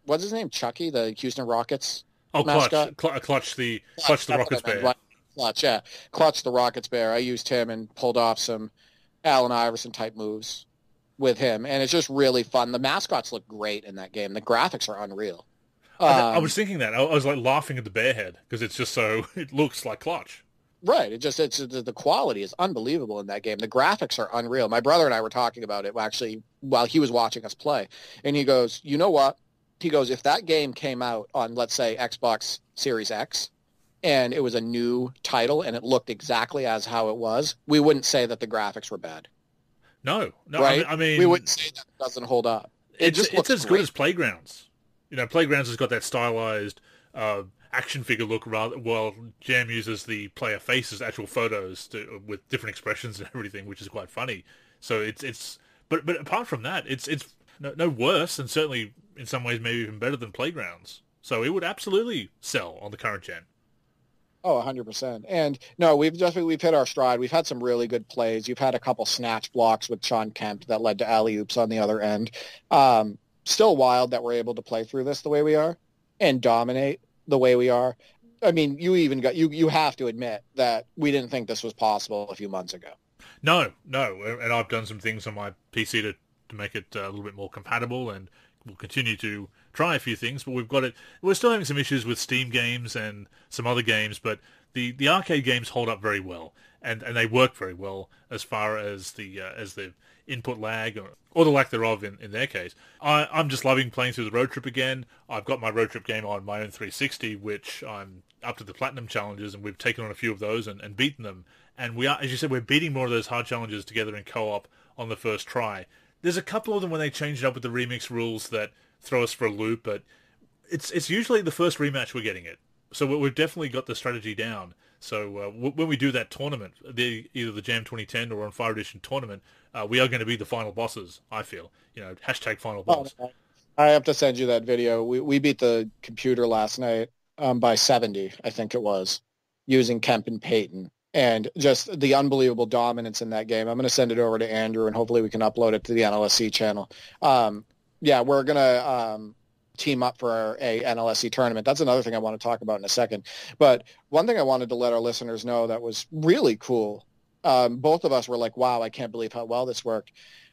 what's his name, Chucky, the Houston Rockets mascot. Clutch the Rockets bear. Clutch the Rockets bear. I used him and pulled off some Allen Iverson type moves with him, and it's just really fun. The mascots look great in that game. The graphics are unreal. I was thinking that. I was like laughing at the bear head because it's just it looks like Clutch. Right. It's the quality is unbelievable in that game. The graphics are unreal. My brother and I were talking about it actually while he was watching us play. And he goes, you know what? He goes, if that game came out on, let's say, Xbox Series X, and it was a new title and it looked exactly as how it was, we wouldn't say that the graphics were bad. No. Right? I mean, we wouldn't say that it doesn't hold up. It's as good as Playgrounds. You know, Playgrounds has got that stylized action figure look, while Jam uses the player faces, actual photos with different expressions and everything, which is quite funny. So but apart from that, it's no worse, and certainly in some ways maybe even better than Playgrounds. So it would absolutely sell on the current gen. Oh, 100%. And no, we've hit our stride. We've had some really good plays. You've had a couple snatch blocks with Sean Kemp that led to alley-oops on the other end. Still wild that we're able to play through this the way we are. and dominate the way we are. I mean, you have to admit that we didn't think this was possible a few months ago. No, and I've done some things on my PC to make it a little bit more compatible, and we'll continue to try a few things, but we're still having some issues with Steam games and some other games, but the arcade games hold up very well, and they work very well as far as the input lag or the lack thereof in their case. I'm just loving playing through the Road Trip again. I've got my Road Trip game on my own 360, which I'm up to the Platinum challenges, and we've taken on a few of those and beaten them. And we are, as you said, we're beating more of those hard challenges together in co-op on the first try. There's a couple of them when they change it up with the remix rules that throw us for a loop, but it's usually the first rematch we're getting it. So we've definitely got the strategy down. So when we do that tournament, either the Jam 2010 or on Fire Edition tournament, we are going to be the final bosses, I feel. Hashtag final boss. I have to send you that video. We beat the computer last night by 70, I think it was, using Kemp and Peyton. And just the unbelievable dominance in that game. I'm going to send it over to Andrew, and hopefully we can upload it to the NLSC channel. We're going to team up for a NLSC tournament. That's another thing I want to talk about in a second. But one thing I wanted to let our listeners know that was really cool. Both of us were like, wow, I can't believe how well this worked.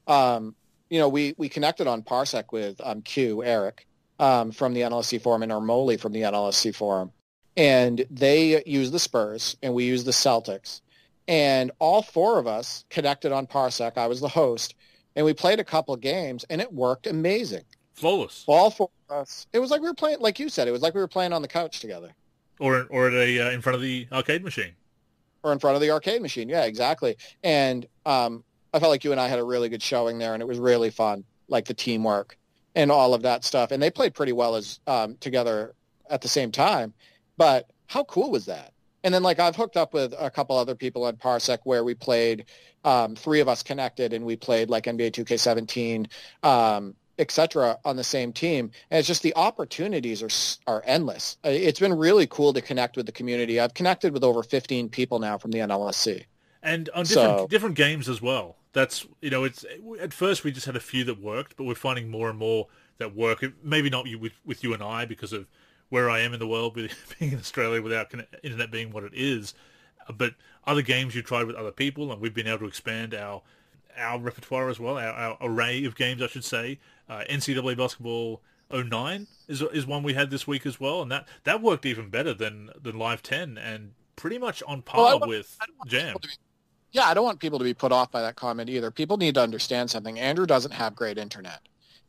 We connected on Parsec with Eric from the NLSC forum, and Armoli from the NLSC forum. And they use the Spurs, and we use the Celtics. And all four of us connected on Parsec. I was the host. And we played a couple of games, and it worked amazing. Flawless. All four of us. It was like we were playing, like you said, it was like we were playing on the couch together. Or in front of the arcade machine. Or in front of the arcade machine, yeah, exactly. And I felt like you and I had a really good showing there, and it was really fun, like the teamwork and all of that stuff. And they played pretty well as together at the same time. But how cool was that? And then, like, I've hooked up with a couple other people on Parsec where we played, three of us connected, and we played, like, NBA 2K17, et cetera, on the same team. And it's just the opportunities are endless. It's been really cool to connect with the community. I've connected with over 15 people now from the NLSC. And on different games as well. That's, it's at first we just had a few that worked, but we're finding more and more that work. Maybe not with you and I because of where I am in the world, being in Australia without internet being what it is. But other games you tried with other people, and we've been able to expand our repertoire as well, our array of games, I should say. NCAA Basketball 09 is one we had this week as well, and that worked even better than Live 10, and pretty much on par with Jam. I don't want people to be put off by that comment either. People need to understand something. Andrew doesn't have great internet.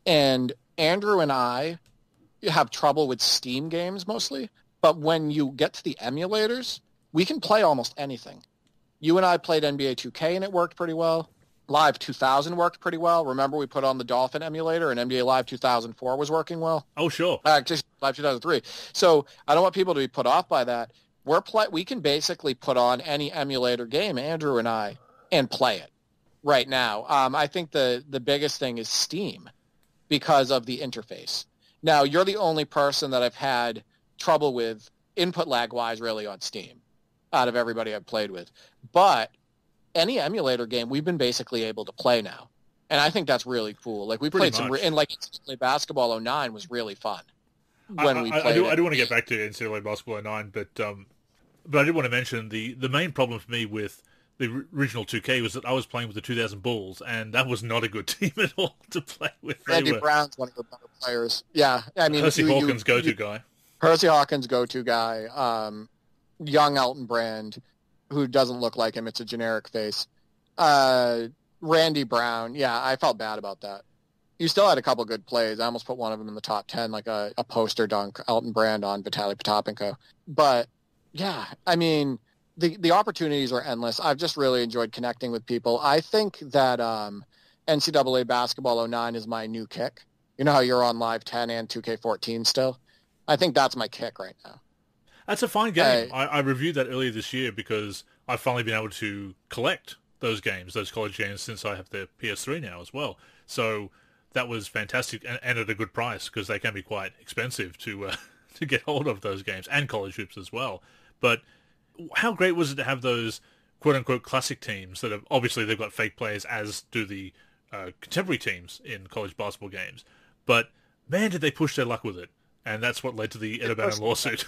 And Andrew and I have trouble with Steam games mostly, but when you get to the emulators, we can play almost anything. You and I played NBA 2K, and it worked pretty well. Live 2000 worked pretty well. Remember we put on the Dolphin emulator, and NBA Live 2004 was working well? Oh, sure. Just Live 2003. So I don't want people to be put off by that. We can basically put on any emulator game, Andrew and I, and play it right now. I think the biggest thing is Steam because of the interface. Now, you're the only person that I've had trouble with input lag-wise really on Steam out of everybody I've played with. But any emulator game, we've been basically able to play now. And I think that's really cool. Like, we played some... And, like, NCAA Basketball 09 was really fun when we played I do want to get back to NCAA Basketball 09, but I did want to mention the main problem for me with the original 2K was that I was playing with the 2000 Bulls, and that was not a good team at all to play with. Randy Brown's one of the better players. Yeah, I mean, Hersey Hawkins' go-to guy. Hersey Hawkins' go-to guy. Young Elton Brand, who doesn't look like him. It's a generic face. Randy Brown. Yeah, I felt bad about that. You still had a couple good plays. I almost put one of them in the top 10, like a poster dunk, Elton Brand on Vitaly Potapenko. But, yeah, I mean... The opportunities are endless. I've just really enjoyed connecting with people. I think that NCAA Basketball 09 is my new kick. You know how you're on Live 10 and 2K14 still? I think that's my kick right now. That's a fine game. I reviewed that earlier this year because I've finally been able to collect those games, those college games, since I have the PS3 now as well. So that was fantastic and at a good price because they can be quite expensive to get hold of those games and college hoops as well. But how great was it to have those quote-unquote classic teams that have, obviously they've got fake players, as do the contemporary teams in college basketball games. But, man, did they push their luck with it. and that's what led to the Ed O'Bannon lawsuit.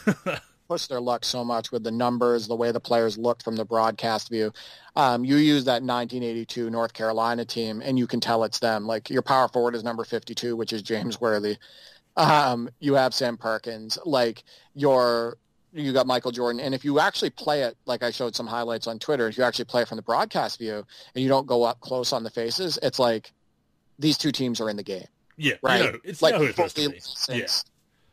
Push their luck so much with the numbers, the way the players looked from the broadcast view. You use that 1982 North Carolina team, and you can tell it's them. Like, your power forward is number 52, which is James Worthy. You have Sam Perkins. Like, you got Michael Jordan. And if you actually play it, like I showed some highlights on Twitter, if you actually play it from the broadcast view and you don't go up close on the faces, it's like these two teams are in the game. Yeah, right. It's like, who it's supposed to be. Yeah.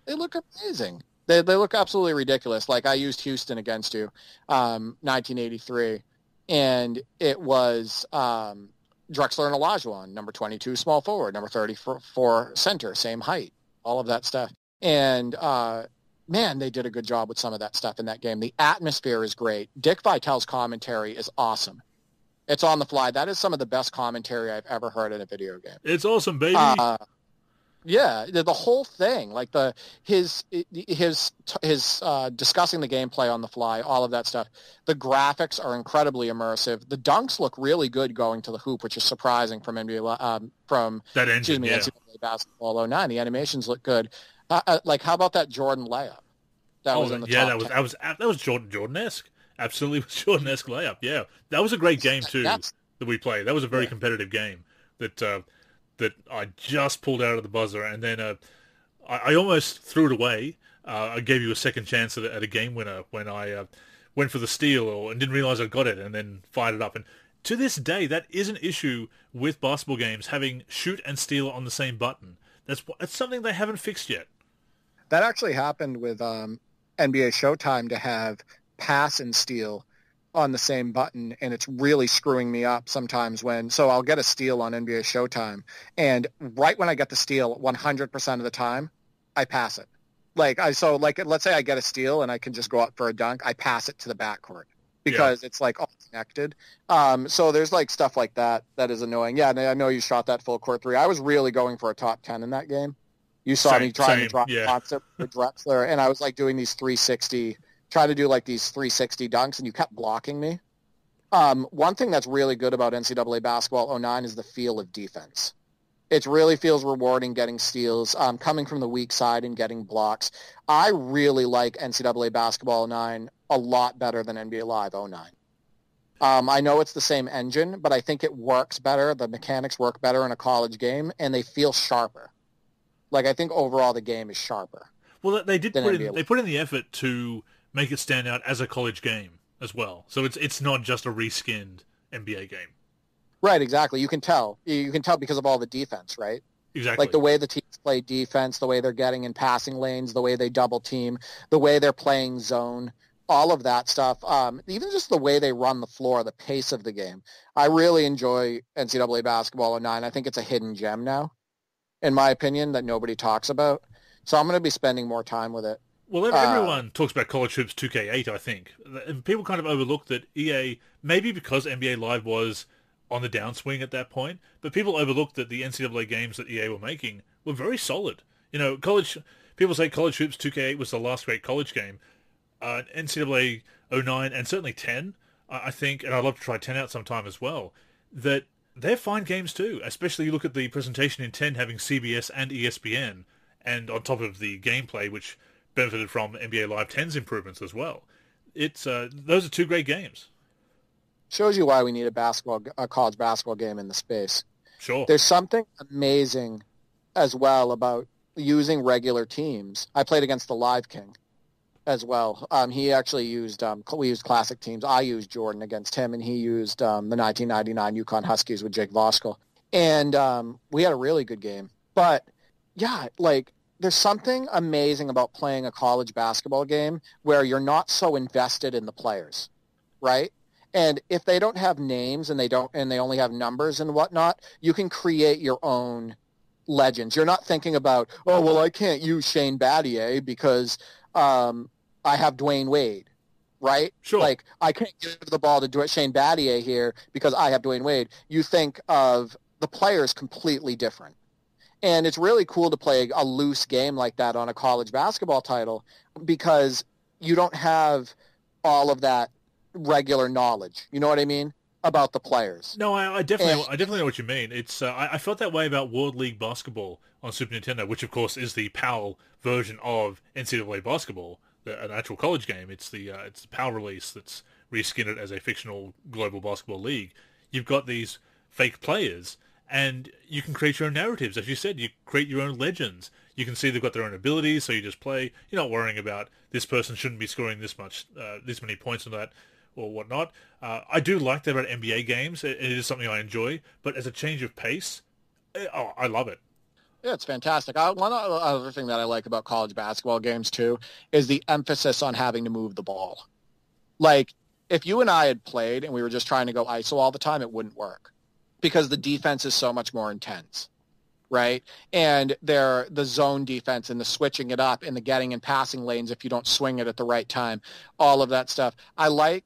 They look amazing. They look absolutely ridiculous. Like, I used Houston against you, 1983, and it was Drexler and Olajuwon, number 22 small forward, number 34 center, same height, all of that stuff. And man, they did a good job with some of that stuff in that game. The atmosphere is great. Dick Vitale's commentary is awesome. It's on the fly. That is some of the best commentary I've ever heard in a video game. It's awesome, baby. Yeah, the whole thing, like his discussing the gameplay on the fly, all of that stuff. The graphics are incredibly immersive. The dunks look really good going to the hoop, which is surprising from NCAA Basketball 09. The animations look good. Like, how about that Jordan layup? That was in the top 10. That was Jordan-esque. Absolutely was Jordan-esque layup. Yeah, that was a great game too that we played. That was a very competitive game that I just pulled out of the buzzer, and then I almost threw it away. I gave you a second chance at a game winner when I went for the steal and didn't realize I got it, and then fired it up. And to this day, that is an issue with basketball games, having shoot and steal on the same button. That's something they haven't fixed yet. That actually happened with NBA Showtime, to have pass and steal on the same button, and it's really screwing me up sometimes so I'll get a steal on NBA Showtime, and right when I get the steal, 100% of the time, I pass it. Let's say I get a steal and I can just go up for a dunk, I pass it to the backcourt because it's like all connected. So there's like stuff like that is annoying. Yeah, and I know you shot that full court three. I was really going for a top 10 in that game. You saw me trying to drop concept with Drexler, and I was like doing these 360, trying to do like these 360 dunks, and you kept blocking me. One thing that's really good about NCAA Basketball 09 is the feel of defense. It really feels rewarding getting steals, coming from the weak side and getting blocks. I really like NCAA Basketball 09 a lot better than NBA Live 09. I know it's the same engine, but I think it works better. The mechanics work better in a college game, and they feel sharper. Like, I think overall the game is sharper. Well, they put in the effort to make it stand out as a college game as well. So it's not just a reskinned NBA game. Right, exactly. You can tell. You can tell because of all the defense, right? Exactly. Like the way the teams play defense, the way they're getting in passing lanes, the way they double team, the way they're playing zone, all of that stuff. Even just the way they run the floor, the pace of the game. I really enjoy NCAA Basketball 09. I think it's a hidden gem now, in my opinion, that nobody talks about. So I'm going to be spending more time with it. Well, everyone talks about College Hoops 2K8, I think. And people kind of overlook that EA, maybe because NBA Live was on the downswing at that point, but people overlooked that the NCAA games that EA were making were very solid. You know, people say College Hoops 2K8 was the last great college game. NCAA 09 and certainly 10, I think, and I'd love to try 10 out sometime as well, that they're fine games too, especially you look at the presentation in 10 having CBS and ESPN, and on top of the gameplay, which benefited from NBA Live 10's improvements as well. Those are two great games. Shows you why we need a college basketball game in the space. Sure. There's something amazing as well about using regular teams. I played against the Live King as well. He actually used, we used classic teams. I used Jordan against him, and he used the 1999 UConn Huskies with Jake Voskuhl. And we had a really good game. But, yeah, like, there's something amazing about playing a college basketball game where you're not so invested in the players, right? And if they don't have names and they only have numbers and whatnot, you can create your own legends. You're not thinking about, oh, well, I can't use Shane Battier because I have Dwayne Wade, right? Sure. Like, I can't give the ball to Shane Battier here because I have Dwayne Wade. You think of the players completely different. And it's really cool to play a loose game like that on a college basketball title because you don't have all of that regular knowledge. You know what I mean? About the players. No, I definitely know what you mean. It's I felt that way about World League Basketball on Super Nintendo, which of course is the PAL version of NCAA Basketball, an actual college game. It's the PAL release that's reskinned it as a fictional global basketball league. You've got these fake players, and you can create your own narratives. As you said, you create your own legends. You can see they've got their own abilities, so you just play. You're not worrying about this person shouldn't be scoring this many points on that, or whatnot. I do like that about NBA games. It is something I enjoy, but as a change of pace, I love it. Yeah, it's fantastic. One other thing that I like about college basketball games, too, is the emphasis on having to move the ball. Like, if you and I had played and we were just trying to go ISO all the time, it wouldn't work because the defense is so much more intense, right? And the zone defense and the switching it up and the getting and passing lanes if you don't swing it at the right time, all of that stuff. I like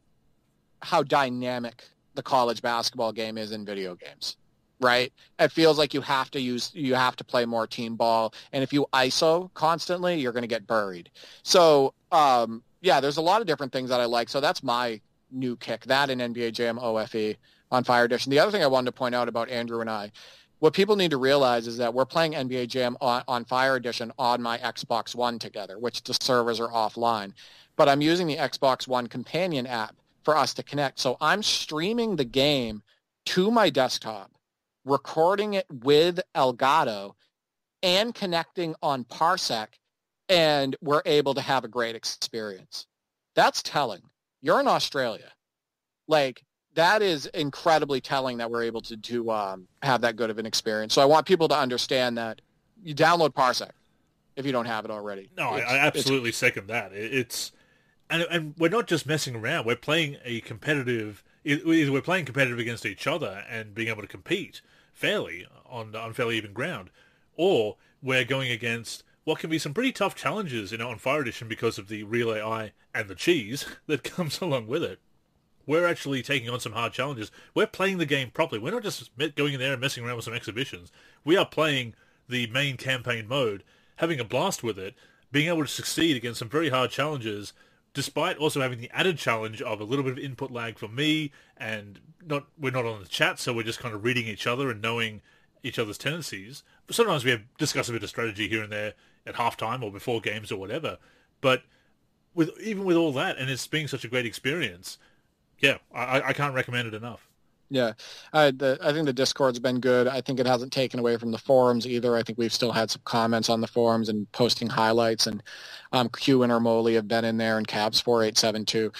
how dynamic the college basketball game is in video games, right? It feels like you have to play more team ball. And if you ISO constantly, you're going to get buried. So, yeah, there's a lot of different things that I like. So that's my new kick, that in NBA Jam OFE on Fire Edition. The other thing I wanted to point out about Andrew and I, what people need to realize is that we're playing NBA Jam on Fire Edition on my Xbox One together, which the servers are offline. But I'm using the Xbox One companion app for us to connect. So I'm streaming the game to my desktop, recording it with Elgato, and connecting on Parsec, and we're able to have a great experience. That's telling. You're in Australia. Like, that is incredibly telling that we're able to have that good of an experience. So I want people to understand that you download Parsec if you don't have it already. No, I absolutely second that. And we're not just messing around. We're playing a competitive. Either we're playing competitive against each other and being able to compete fairly on fairly even ground, or we're going against what can be some pretty tough challenges, on Fire Edition because of the real AI and the cheese that comes along with it. We're actually taking on some hard challenges. We're playing the game properly. We're not just going in there and messing around with some exhibitions. We are playing the main campaign mode, having a blast with it, being able to succeed against some very hard challenges, despite also having the added challenge of a little bit of input lag for me, and we're not on the chat, so we're just kind of reading each other and knowing each other's tendencies. But sometimes we discuss a bit of strategy here and there at halftime or before games or whatever. But even with all that, and it's being such a great experience, yeah, I can't recommend it enough. Yeah, I think the Discord's been good. I think it hasn't taken away from the forums either. I think we've still had some comments on the forums and posting highlights, and Q and Ermoli have been in there, and Cabs4872.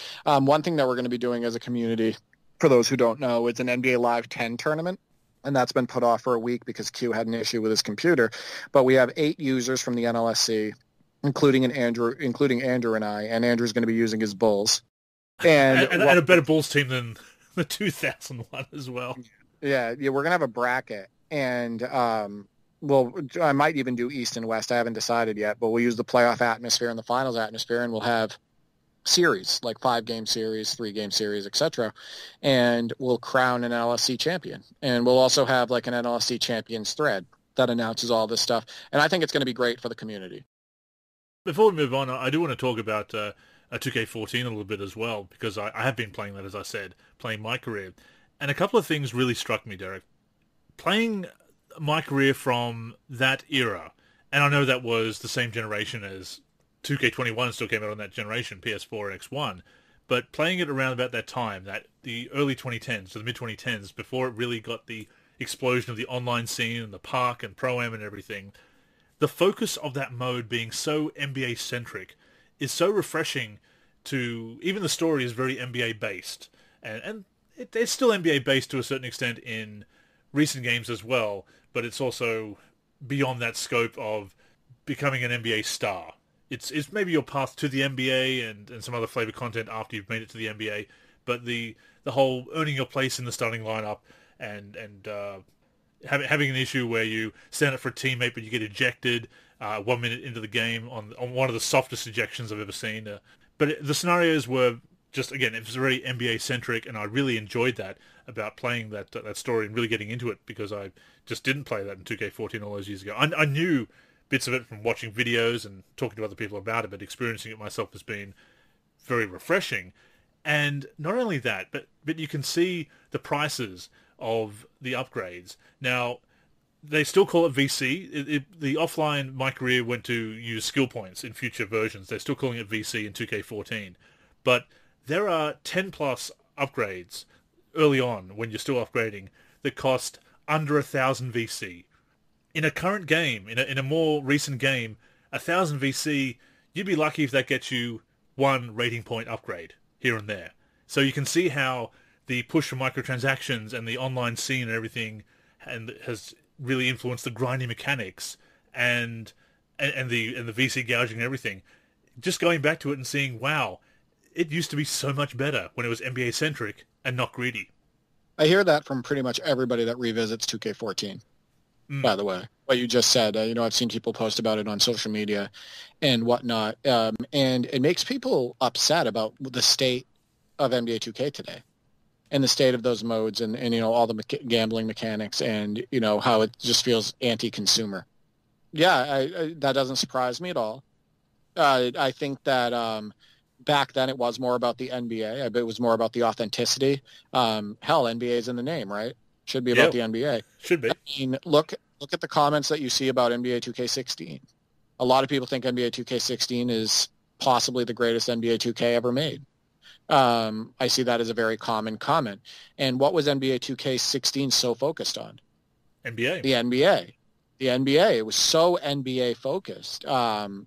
One thing that we're going to be doing as a community, for those who don't know, it's an NBA Live 10 tournament, and that's been put off for a week because Q had an issue with his computer. But we have 8 users from the NLSC, including Andrew and I, and Andrew's going to be using his Bulls. And a better Bulls team than the 2001 as well. Yeah, we're going to have a bracket, and I might even do East and West. I haven't decided yet, but we'll use the playoff atmosphere and the finals atmosphere, and we'll have series, like 5-game series, 3-game series, etc., and we'll crown an NLSC champion. And we'll also have like an NLSC champions thread that announces all this stuff, and I think it's going to be great for the community. Before we move on, I do want to talk about 2K14 a little bit as well, because I have been playing that, as I said, playing MyCAREER. And a couple of things really struck me, Derek. Playing MyCAREER from that era, and I know that was the same generation as 2K21 still came out on that generation, PS4 and X1, but playing it around about that time, that the early 2010s to the mid-2010s, before it really got the explosion of the online scene and the park and Pro-Am and everything, the focus of that mode being so NBA-centric is so refreshing. Even the story is very NBA based, and it's still NBA based to a certain extent in recent games as well, but it's also beyond that scope of becoming an NBA star. It's maybe your path to the NBA and some other flavor content after you've made it to the NBA, but the whole earning your place in the starting lineup and having an issue where you stand up for a teammate but you get ejected 1 minute into the game on one of the softest ejections I've ever seen. But the scenarios were just, again, it was very NBA-centric, and I really enjoyed that about playing that story and really getting into it, because I just didn't play that in 2K14 all those years ago. I knew bits of it from watching videos and talking to other people about it, but experiencing it myself has been very refreshing. And not only that, but you can see the prices of the upgrades. Now, they still call it VC. The offline MyCAREER went to use skill points in future versions. They're still calling it VC in 2K14. But there are 10 plus upgrades early on when you're still upgrading that cost under 1,000 VC. In a current game, in a more recent game, 1,000 VC, you'd be lucky if that gets you one rating point upgrade here and there. So you can see how the push for microtransactions and the online scene and everything has really influenced the grinding mechanics and the VC gouging and everything. Just going back to it and seeing, wow, it used to be so much better when it was NBA centric and not greedy. I hear that from pretty much everybody that revisits 2K14. By the way, what you just said, I've seen people post about it on social media and whatnot, and it makes people upset about the state of NBA 2K today and the state of those modes and all the gambling mechanics and, how it just feels anti-consumer. Yeah, that doesn't surprise me at all. I think that back then it was more about the NBA. I bet it was more about the authenticity. Hell, NBA is in the name, right? Should be about the NBA. Should be. I mean, look at the comments that you see about NBA 2K16. A lot of people think NBA 2K16 is possibly the greatest NBA 2K ever made. I see that as a very common comment. And what was NBA 2K16 so focused on? NBA. The NBA. The NBA. It was so NBA focused. And,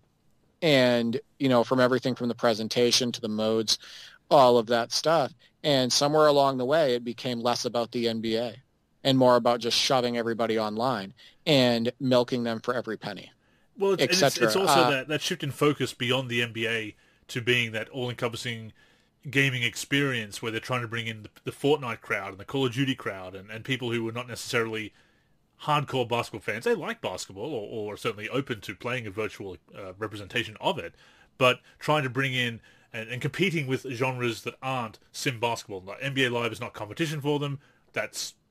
from everything from the presentation to the modes, all of that stuff. And somewhere along the way, it became less about the NBA and more about just shoving everybody online and milking them for every penny. Well, it's also that shift in focus beyond the NBA to being that all-encompassing gaming experience where they're trying to bring in the Fortnite crowd and the Call of Duty crowd and people who were not necessarily hardcore basketball fans. They like basketball or are certainly open to playing a virtual representation of it, but trying to bring in and competing with genres that aren't sim basketball. Like NBA Live is not competition for them.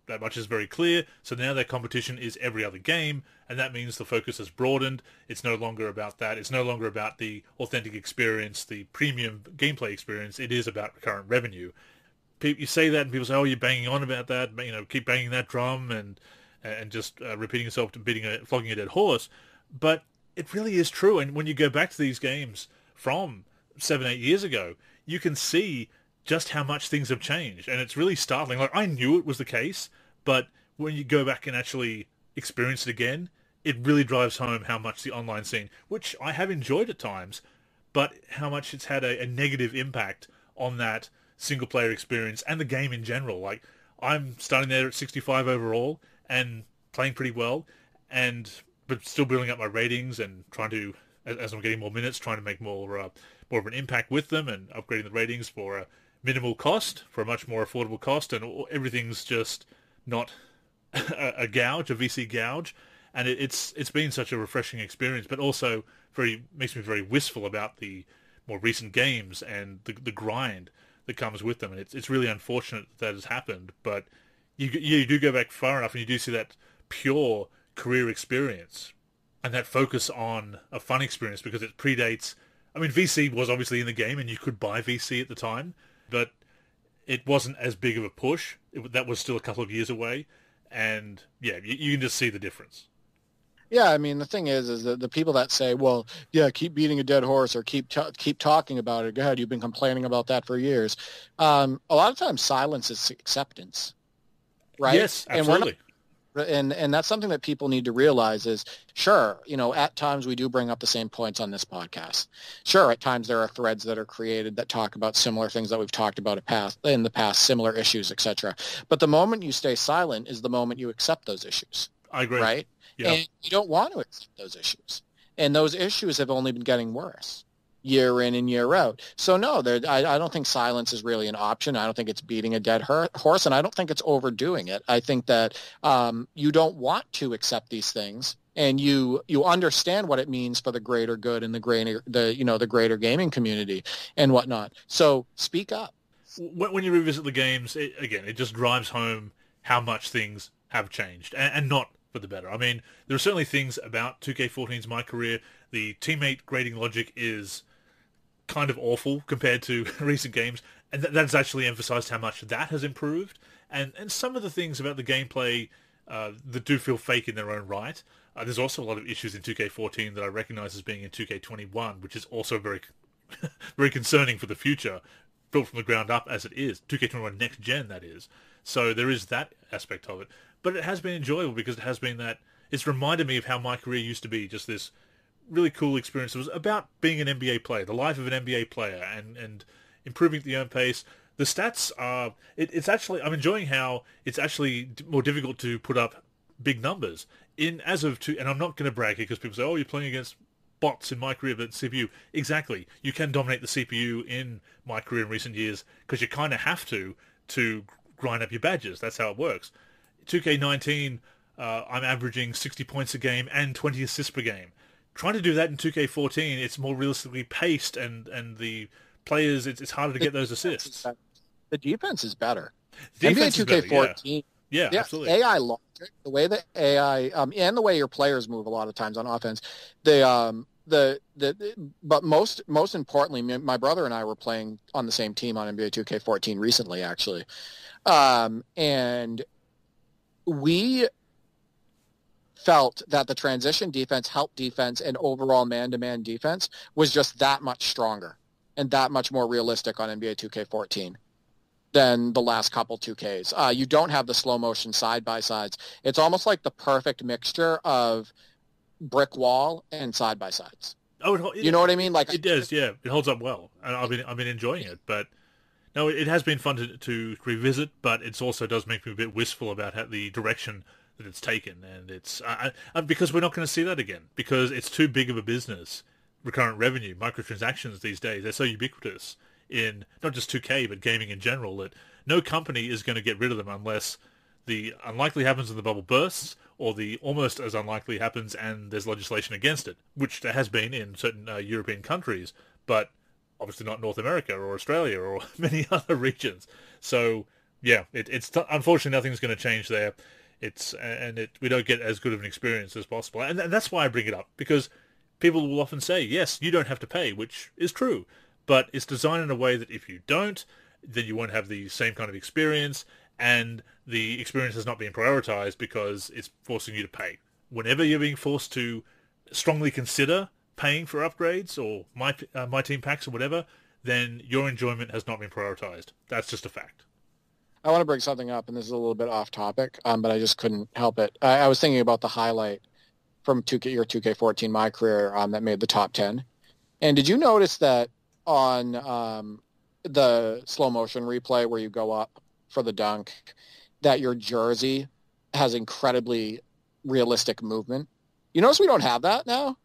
That much is very clear. So now their competition is every other game, and that means the focus has broadened. It's no longer about that. It's no longer about the authentic experience, the premium gameplay experience. It is about recurrent revenue. You say that, and people say, "Oh, you're banging on about that. Keep banging that drum and just repeating yourself to flogging a dead horse." But it really is true. And when you go back to these games from 7-8 years ago, you can see just how much things have changed, and it's really startling. Like, I knew it was the case, but when you go back and actually experience it again, it really drives home how much the online scene, which I have enjoyed at times, but how much it's had a negative impact on that single-player experience and the game in general. Like, I'm starting there at 65 overall and playing pretty well, but still building up my ratings and trying to, as I'm getting more minutes, trying to make more of an impact with them and upgrading the ratings for a minimal cost, for a much more affordable cost, and everything's just not a VC gouge, and it's been such a refreshing experience, but also makes me very wistful about the more recent games and the grind that comes with them, and it's really unfortunate that has happened, but you do go back far enough and you do see that pure career experience and that focus on a fun experience because it predates. I mean, VC was obviously in the game and you could buy VC at the time, but it wasn't as big of a push. That was still a couple of years away, and yeah, you can just see the difference. Yeah, I mean, the thing is that the people that say, well, yeah, keep beating a dead horse or keep talking about it. Go ahead, you've been complaining about that for years. A lot of times silence is acceptance, right? Yes, absolutely. And that's something that people need to realize is, sure, at times we do bring up the same points on this podcast. Sure, at times there are threads that are created that talk about similar things that we've talked about in the past, similar issues, etc. But the moment you stay silent is the moment you accept those issues. I agree. Right? Yeah. And you don't want to accept those issues. And those issues have only been getting worse year in and year out. So no, I don't think silence is really an option. I don't think it's beating a dead horse, and I don't think it's overdoing it. I think that you don't want to accept these things, and you understand what it means for the greater good and the greater gaming community and whatnot. So speak up. When you revisit the games, it just drives home how much things have changed, and not for the better. I mean, there are certainly things about 2K14's MyCAREER. The teammate grading logic is kind of awful compared to recent games, and that's actually emphasized how much that has improved, and some of the things about the gameplay that do feel fake in their own right. There's also a lot of issues in 2K14 that I recognize as being in 2K21, which is also very, very concerning for the future, built from the ground up as it is. 2K21 next gen, that is. So there is that aspect of it. But it has been enjoyable because it has been that, it's reminded me of how my career used to be, just this really cool experience. It was about being an NBA player, the life of an NBA player, and improving at the own pace. The stats are, it's actually, I'm enjoying how it's actually more difficult to put up big numbers. And I'm not going to brag here because people say, oh, you're playing against bots in my career, but CPU. Exactly. You can dominate the CPU in my career in recent years because you kind of have to grind up your badges. That's how it works. 2K19, I'm averaging 60 points a game and 20 assists per game. Trying to do that in 2K14, it's more realistically paced, and the players, it's harder to get those assists. The defense is better. Defense NBA 2K14, yeah, absolutely. AI logic, the way that AI and the way your players move a lot of times on offense, but most importantly, my brother and I were playing on the same team on NBA 2K14 recently, actually, and we felt that the transition defense, help defense, and overall man-to-man defense was just that much stronger and that much more realistic on NBA 2K14 than the last couple 2Ks. You don't have the slow-motion side-by-sides. It's almost like the perfect mixture of brick wall and side-by-sides. You know what I mean? Like it does, yeah. It holds up well. And I've been enjoying it, but no, it has been fun to revisit, but it also does make me a bit wistful about the direction that it's taken, and it's because we're not going to see that again, because it's too big of a business. Recurrent revenue, microtransactions these days, they're so ubiquitous in not just 2K but gaming in general that no company is going to get rid of them unless the unlikely happens and the bubble bursts, or the almost as unlikely happens and there's legislation against it, which there has been in certain European countries, but obviously not North America or Australia or many other regions. So yeah, it's unfortunately nothing's going to change there. We don't get as good of an experience as possible. And that's why I bring it up, because people will often say, yes, you don't have to pay, which is true, but it's designed in a way that if you don't, then you won't have the same kind of experience, and the experience has not been prioritized because it's forcing you to pay. Whenever you're being forced to strongly consider paying for upgrades or my team packs or whatever, then your enjoyment has not been prioritized. That's just a fact. I want to bring something up, and this is a little bit off topic, but I just couldn't help it. I was thinking about the highlight from your 2K14 MyCAREER that made the top 10. And did you notice that on the slow motion replay where you go up for the dunk, that your jersey has incredibly realistic movement? You notice we don't have that now?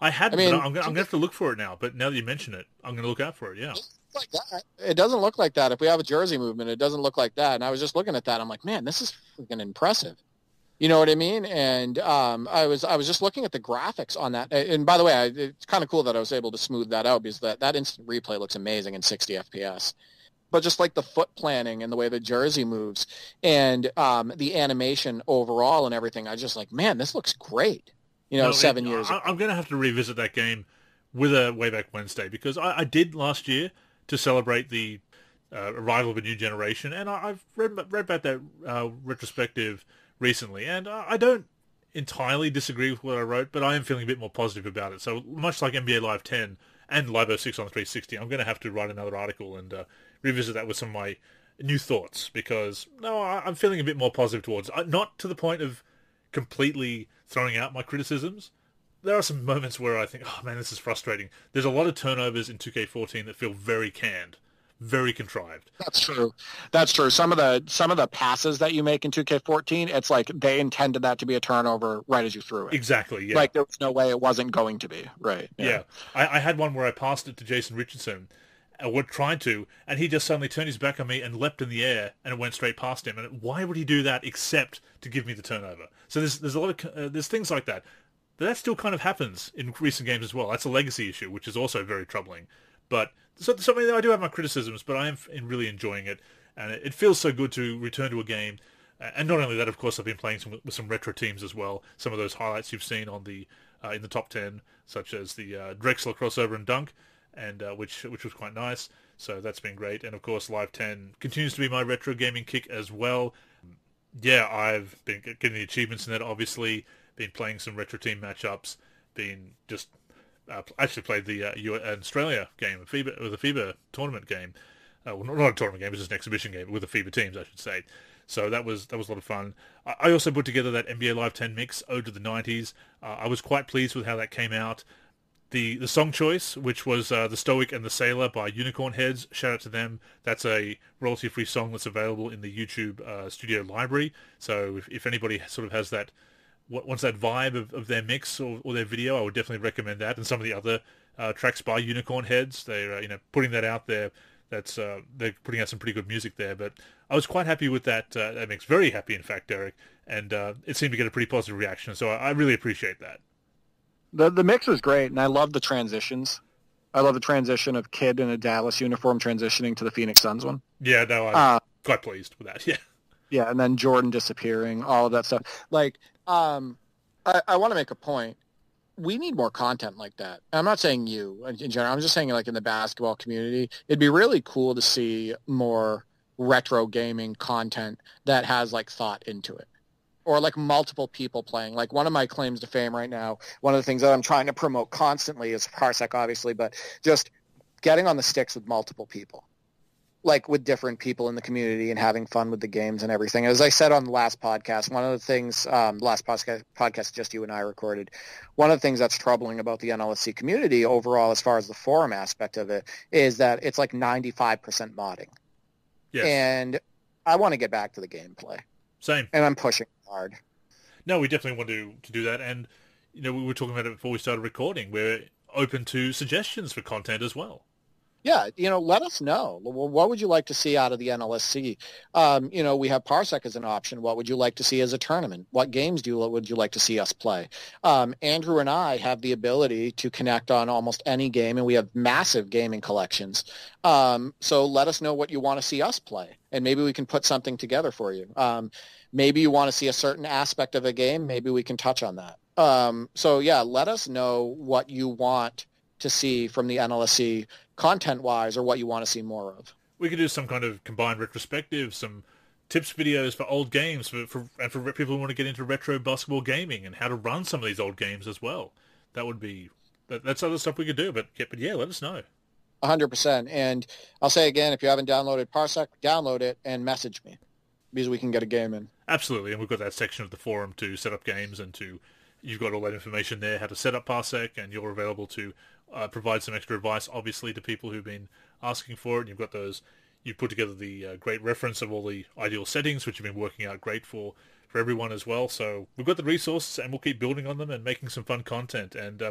I hadn't, but I'm going to have to look for it now. But now that you mention it, I'm going to look out for it, yeah. Like that. It doesn't look like that. If we have a jersey movement, it doesn't look like that. And I was just looking at that. I'm like, man, this is freaking impressive. You know what I mean? And I was just looking at the graphics on that. And by the way, it's kind of cool that I was able to smooth that out, because that instant replay looks amazing in 60 FPS. But just like the foot planning and the way the jersey moves and the animation overall and everything, I was just like, man, this looks great. 7 years ago. I'm going to have to revisit that game with a Way Back Wednesday, because I did last year to celebrate the arrival of a new generation, and I've read about that retrospective recently, and I don't entirely disagree with what I wrote, but I am feeling a bit more positive about it. So much like NBA Live 10 and Live 06 on 360, I'm going to have to write another article and revisit that with some of my new thoughts, because I'm feeling a bit more positive towards it. Not to the point of completely throwing out my criticisms. There are some moments where I think, oh man, this is frustrating. There's a lot of turnovers in 2K14 that feel very canned, very contrived. That's true. Some of the passes that you make in 2K14, it's like they intended that to be a turnover right as you threw it. Exactly, yeah. Like there was no way it wasn't going to be, right? Yeah. I had one where I passed it to Jason Richardson, tried to, and he just suddenly turned his back on me and leapt in the air, and it went straight past him. And why would he do that except to give me the turnover? So there's a lot of there's things like that. But that still kind of happens in recent games as well. That's a legacy issue, which is also very troubling. But something that I do have my criticisms, but I am really enjoying it, and it feels so good to return to a game. And not only that, of course, I've been playing with some retro teams as well. Some of those highlights you've seen on the in the top 10, such as the Drexler crossover and dunk, and which was quite nice. So that's been great. And of course, Live 10 continues to be my retro gaming kick as well. Yeah, I've been getting the achievements in that, obviously. Been playing some retro team matchups. Been just actually played the Australia game, FIBA, with a FIBA tournament game. Well, not a tournament game, it was just an exhibition game with the FIBA teams, I should say. So that was a lot of fun. I also put together that NBA Live 10 mix, Ode to the 90s. I was quite pleased with how that came out. The song choice, which was The Stoic and the Sailor by Unicorn Heads, shout out to them. That's a royalty-free song that's available in the YouTube studio library. So if anybody sort of has that, wants that vibe of their mix or their video, I would definitely recommend that. And some of the other tracks by Unicorn Heads, they're putting that out there. They're putting out some pretty good music there. But I was quite happy with that mix. Very happy, in fact, Derek. And it seemed to get a pretty positive reaction. So I really appreciate that. The mix was great, and I love the transitions. I love the transition of Kid in a Dallas uniform transitioning to the Phoenix Suns one. Yeah, no, I'm quite pleased with that. Yeah. Yeah, and then Jordan disappearing, all of that stuff. Like, I want to make a point. We need more content like that. I'm not saying you in general. I'm just saying, like, in the basketball community, it'd be really cool to see more retro gaming content that has, like, thought into it. Or like multiple people playing. Like, one of my claims to fame right now, one of the things that I'm trying to promote constantly is Parsec, obviously, but just getting on the sticks with multiple people, like with different people in the community and having fun with the games and everything. As I said on the last podcast, one of the things, last podcast just you and I recorded, one of the things that's troubling about the NLSC community overall, as far as the forum aspect of it, is that it's like 95% modding. Yes. And I want to get back to the gameplay. Same. And I'm pushing hard. No, we definitely want to do that. And, we were talking about it before we started recording. We're open to suggestions for content as well. Yeah, let us know. What would you like to see out of the NLSC? We have Parsec as an option. What would you like to see as a tournament? What games would you like to see us play? Andrew and I have the ability to connect on almost any game, and we have massive gaming collections. So let us know what you want to see us play, and maybe we can put something together for you. Maybe you want to see a certain aspect of a game. Maybe we can touch on that. So, yeah, let us know what you want to see from the NLSC content-wise, or what you want to see more of. We could do some kind of combined retrospective, some tips videos for old games, for people who want to get into retro basketball gaming and how to run some of these old games as well. That's other stuff we could do, but yeah, let us know. 100%. And I'll say again, if you haven't downloaded Parsec, download it and message me, because we can get a game in. Absolutely, and we've got that section of the forum to set up games, and you've got all that information there, how to set up Parsec, and you're available to provide some extra advice, obviously, to people who've been asking for it. And you've put together the great reference of all the ideal settings, which have been working out great for everyone as well. So we've got the resources, and we'll keep building on them and making some fun content. And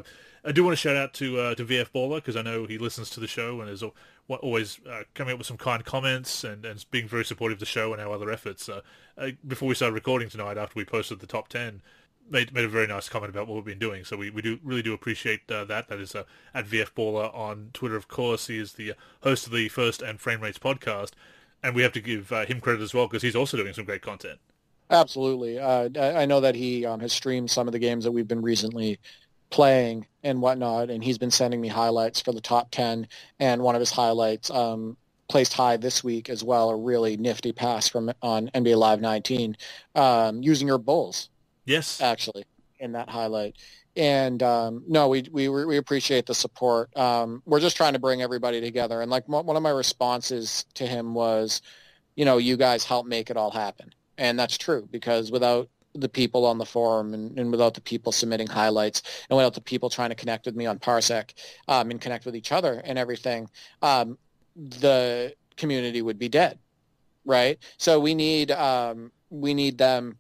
I do want to shout out to VF Baller, because I know he listens to the show and is always coming up with some kind comments and being very supportive of the show and our other efforts. Before we started recording tonight, after we posted the top 10, made a very nice comment about what we've been doing. So we really do appreciate that. That is at VF Baller on Twitter, of course. He is the host of the First and Frame Rates podcast, and we have to give him credit as well, because he's also doing some great content. Absolutely. I know that he has streamed some of the games that we've been recently playing and whatnot, and he's been sending me highlights for the top 10, and one of his highlights placed high this week as well, a really nifty pass on NBA Live 19 using your Bulls. Yes, actually, in that highlight. And no, we appreciate the support. We're just trying to bring everybody together. And like one of my responses to him was, you guys help make it all happen. And that's true, because without the people on the forum and without the people submitting highlights and without the people trying to connect with me on Parsec and connect with each other and everything, the community would be dead, right? So we need them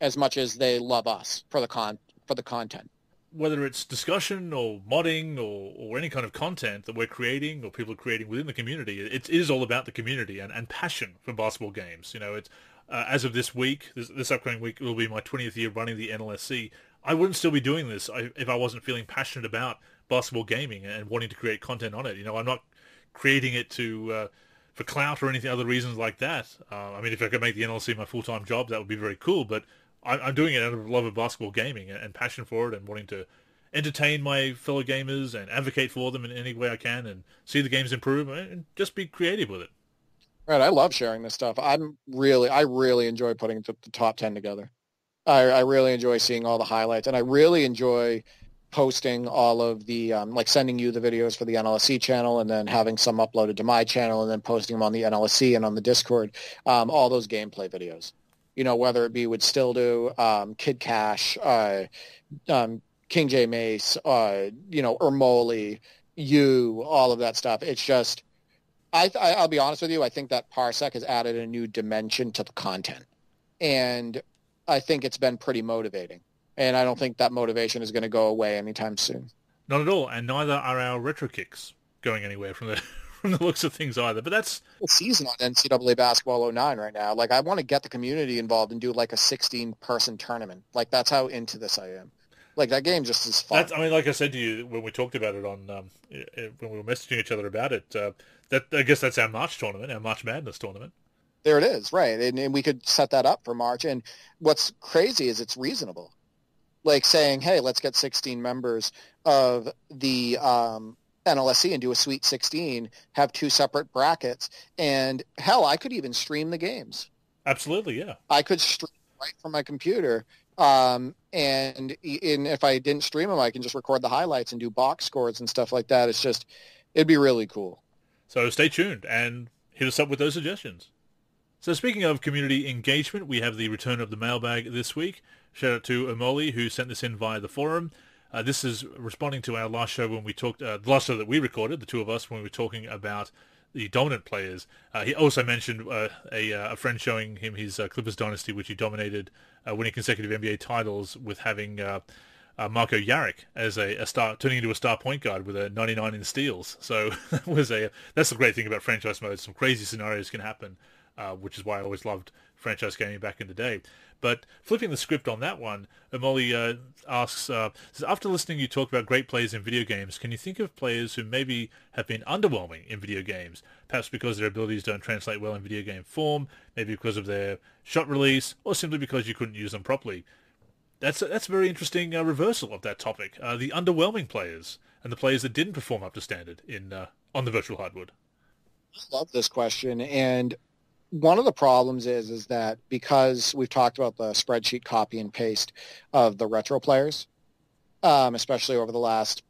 as much as they love us for the content. Whether it's discussion or modding or any kind of content that we're creating or people are creating within the community, it is all about the community and passion for basketball games. It's as of this week, this upcoming week will be my 20th year running the NLSC. I wouldn't still be doing this if I wasn't feeling passionate about basketball gaming and wanting to create content on it. I'm not creating it for clout or anything other reasons like that. I mean, if I could make the NLC my full-time job, that would be very cool, but I'm doing it out of love of basketball gaming and passion for it, and wanting to entertain my fellow gamers and advocate for them in any way I can and see the games improve and just be creative with it. Right, I love sharing this stuff. I really enjoy putting the top 10 together. I really enjoy seeing all the highlights, and I really enjoy posting all of the like sending you the videos for the NLSC channel, and then having some uploaded to my channel, and then posting them on the NLSC and on the Discord. All those gameplay videos, whether it be with Stildo, Kid Cash, King J Mace, Ermoli, you, all of that stuff. It's just, I'll be honest with you. I think that Parsec has added a new dimension to the content, and I think it's been pretty motivating. And I don't think that motivation is going to go away anytime soon. Not at all, and neither are our retro kicks going anywhere from the from the looks of things either. But that's The season on NCAA Basketball '09 right now. Like, I want to get the community involved and do like a 16-person tournament. Like, that's how into this I am. Like, that game just is fun. I mean, like I said to you when we talked about it on when we were messaging each other about it, that I guess that's our March tournament, our March Madness tournament. There it is, right? And we could set that up for March. And what's crazy is it's reasonable. Like saying, hey, let's get 16 members of the NLSC and do a Sweet 16, have two separate brackets, and hell, I could even stream the games. Absolutely, yeah. I could stream right from my computer, and if I didn't stream them, I can just record the highlights and do box scores and stuff like that. It'd be really cool. So stay tuned and hit us up with those suggestions. So speaking of community engagement, we have the return of the mailbag this week. Shout out to Omoli, who sent this in via the forum. This is responding to our last show when we talked, the last show that we recorded, the two of us, when we were talking about the dominant players. He also mentioned a friend showing him his Clippers dynasty, which he dominated, winning consecutive NBA titles with having Marko Jaric as a star, turning into a star point guard with a 99 in steals. So that's the great thing about franchise mode. Some crazy scenarios can happen, which is why I always loved franchise gaming back in the day. But flipping the script on that one, Molly asks, says, after listening you talk about great players in video games, can you think of players who maybe have been underwhelming in video games? Perhaps because their abilities don't translate well in video game form, maybe because of their shot release, or simply because you couldn't use them properly. That's a very interesting reversal of that topic. The underwhelming players and the players that didn't perform up to standard on the virtual hardwood. I love this question, and one of the problems is that because we've talked about the spreadsheet copy and paste of the retro players, especially over the last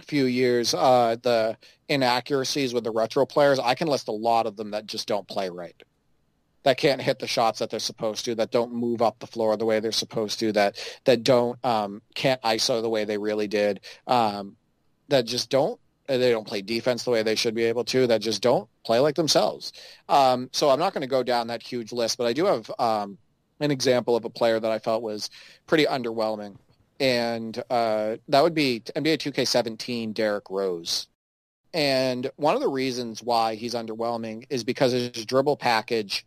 few years, the inaccuracies with the retro players, I can list a lot of them that just don't play right, that can't hit the shots that they're supposed to, that don't move up the floor the way they're supposed to, that don't can't ISO the way they really did, that just don't. They don't play defense the way they should be able to, that just don't play like themselves. So I'm not going to go down that huge list, but I do have an example of a player that I felt was pretty underwhelming, and that would be NBA 2K17 Derrick Rose. And one of the reasons why he's underwhelming is because his dribble package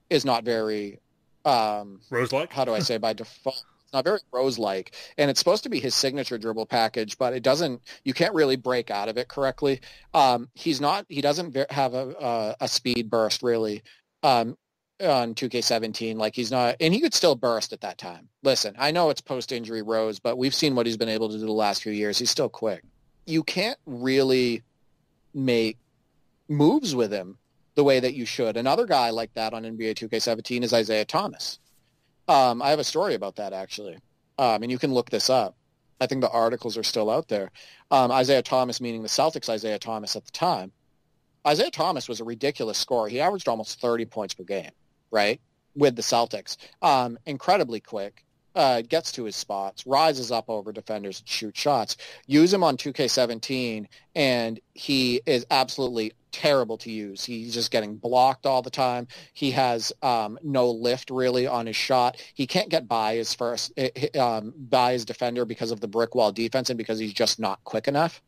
is not very Rose-like? How do I say, by default? Not very Rose-like, and it's supposed to be his signature dribble package, but it doesn't. You can't really break out of it correctly. He doesn't have a speed burst really on 2K17. Like, he's not, and he could still burst at that time. Listen, I know it's post-injury Rose, but we've seen what he's been able to do the last few years. He's still quick. You can't really make moves with him the way that you should. Another guy like that on NBA 2K17 is Isaiah Thomas. I have a story about that, actually, and you can look this up. I think the articles are still out there. Isaiah Thomas, meaning the Celtics Isaiah Thomas at the time. Isaiah Thomas was a ridiculous scorer. He averaged almost 30 points per game, right, with the Celtics. Incredibly quick, gets to his spots, rises up over defenders and shoots shots. Use him on 2K17, and he is absolutely terrible to use. He's just getting blocked all the time. He has no lift really on his shot. He can't get by his defender because of the brick wall defense and because he's just not quick enough,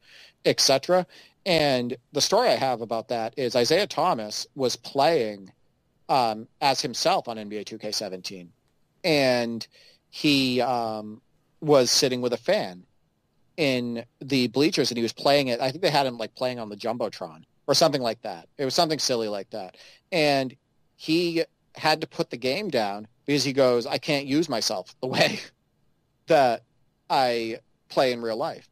etc. And the story I have about that is Isaiah Thomas was playing as himself on NBA 2K17, and he was sitting with a fan in the bleachers, and he was playing it. I think they had him like playing on the Jumbotron or something like that. It was something silly like that. And he had to put the game down because he goes, I can't use myself the way that I play in real life.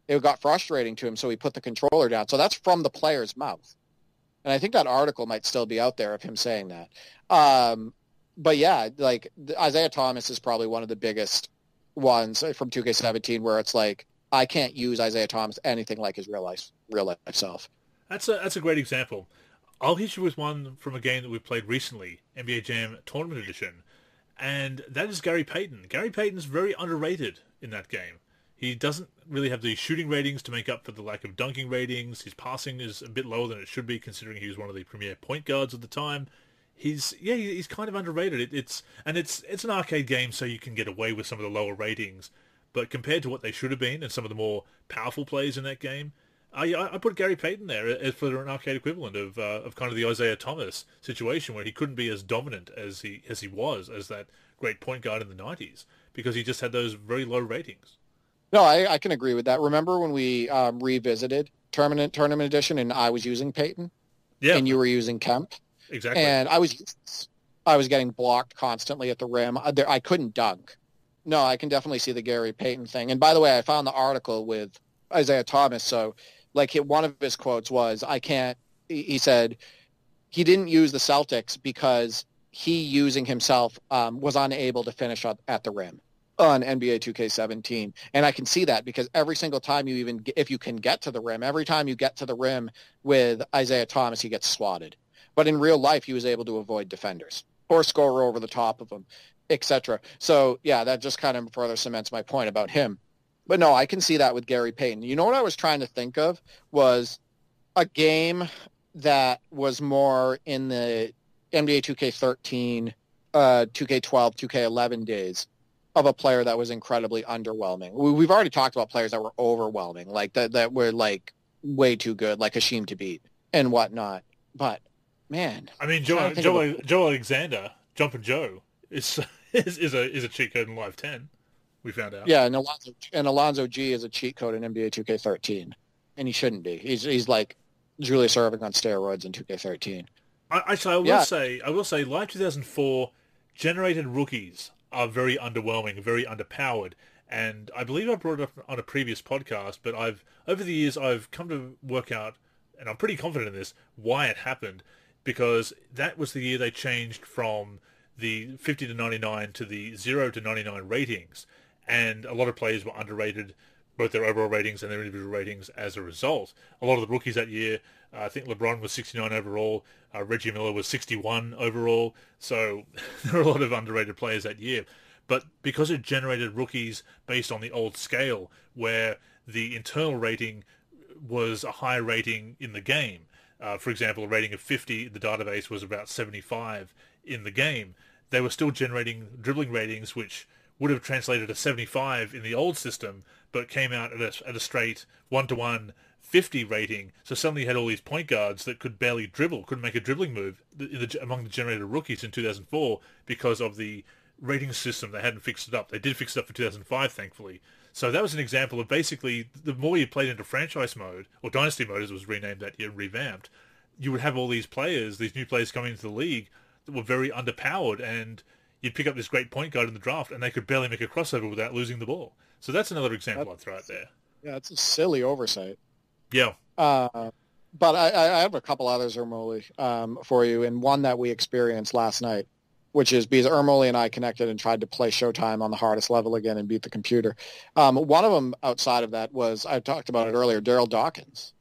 It got frustrating to him, so he put the controller down. So that's from the player's mouth. And I think that article might still be out there of him saying that. But yeah, like Isaiah Thomas is probably one of the biggest ones from 2K17 where it's like, I can't use Isaiah Thomas anything like his real life self. That's a great example. I'll hit you with one from a game that we played recently, NBA Jam Tournament Edition, and that is Gary Payton. Gary Payton's very underrated in that game. He doesn't really have the shooting ratings to make up for the lack of dunking ratings. His passing is a bit lower than it should be, considering he was one of the premier point guards at the time. He's kind of underrated. It's an arcade game, so you can get away with some of the lower ratings. But compared to what they should have been and some of the more powerful plays in that game, I put Gary Payton there for an arcade equivalent of kind of the Isaiah Thomas situation, where he couldn't be as dominant as he was as that great point guard in the 90s, because he just had those very low ratings. No, I can agree with that. Remember when we revisited Tournament Edition and I was using Payton? Yeah. And you were using Kemp? Exactly. And I was getting blocked constantly at the rim. I couldn't dunk. No, I can definitely see the Gary Payton thing. And by the way, I found the article with Isaiah Thomas. So, like, one of his quotes was, he said he didn't use the Celtics because he, using himself, was unable to finish at the rim on NBA 2K17. And I can see that because every single time if you can get to the rim, every time you get to the rim with Isaiah Thomas, he gets swatted. But in real life, he was able to avoid defenders or score over the top of them, etc. So, yeah, that just kind of further cements my point about him. But no, I can see that with Gary Payton. You know what I was trying to think of was a game that was more in the NBA 2K13, 2K12, 2K11 days of a player that was incredibly underwhelming. We've already talked about players that were overwhelming, like that were like way too good, like Hashim to beat and whatnot. But man, I mean, Joe Alexander, Jumpin' Joe, is a cheat code in Live 10. We found out. Yeah, and Alonzo G is a cheat code in NBA 2K13, and he shouldn't be. He's like Julius Erving on steroids in 2K13. I will say, Live 2004 generated rookies are very underwhelming, very underpowered, and I believe I brought it up on a previous podcast. But over the years I've come to work out, and I'm pretty confident in this, why it happened, because that was the year they changed from the 50 to 99 to the 0 to 99 ratings. And a lot of players were underrated, both their overall ratings and their individual ratings as a result. A lot of the rookies that year, I think LeBron was 69 overall, Reggie Miller was 61 overall, so there were a lot of underrated players that year. But because it generated rookies based on the old scale, where the internal rating was a higher rating in the game, for example, a rating of 50 in the database was about 75 in the game, they were still generating dribbling ratings which would have translated to 75 in the old system, but came out at a straight 1-to-1 50 rating. So suddenly you had all these point guards that could barely dribble, couldn't make a dribbling move among the generated rookies in 2004 because of the rating system. They hadn't fixed it up. They did fix it up for 2005, thankfully. So that was an example of basically the more you played into franchise mode, or dynasty mode as it was renamed that year, revamped, you would have all these players, these new players coming into the league that were very underpowered, and you'd pick up this great point guard in the draft, and they could barely make a crossover without losing the ball. So that's another example I'd throw out there. Yeah, it's a silly oversight. Yeah. But I have a couple others, Ermoli, for you, and one that we experienced last night, which is because Ermoli and I connected and tried to play Showtime on the hardest level again and beat the computer. One of them outside of that was, I talked about it earlier, Daryl Dawkins,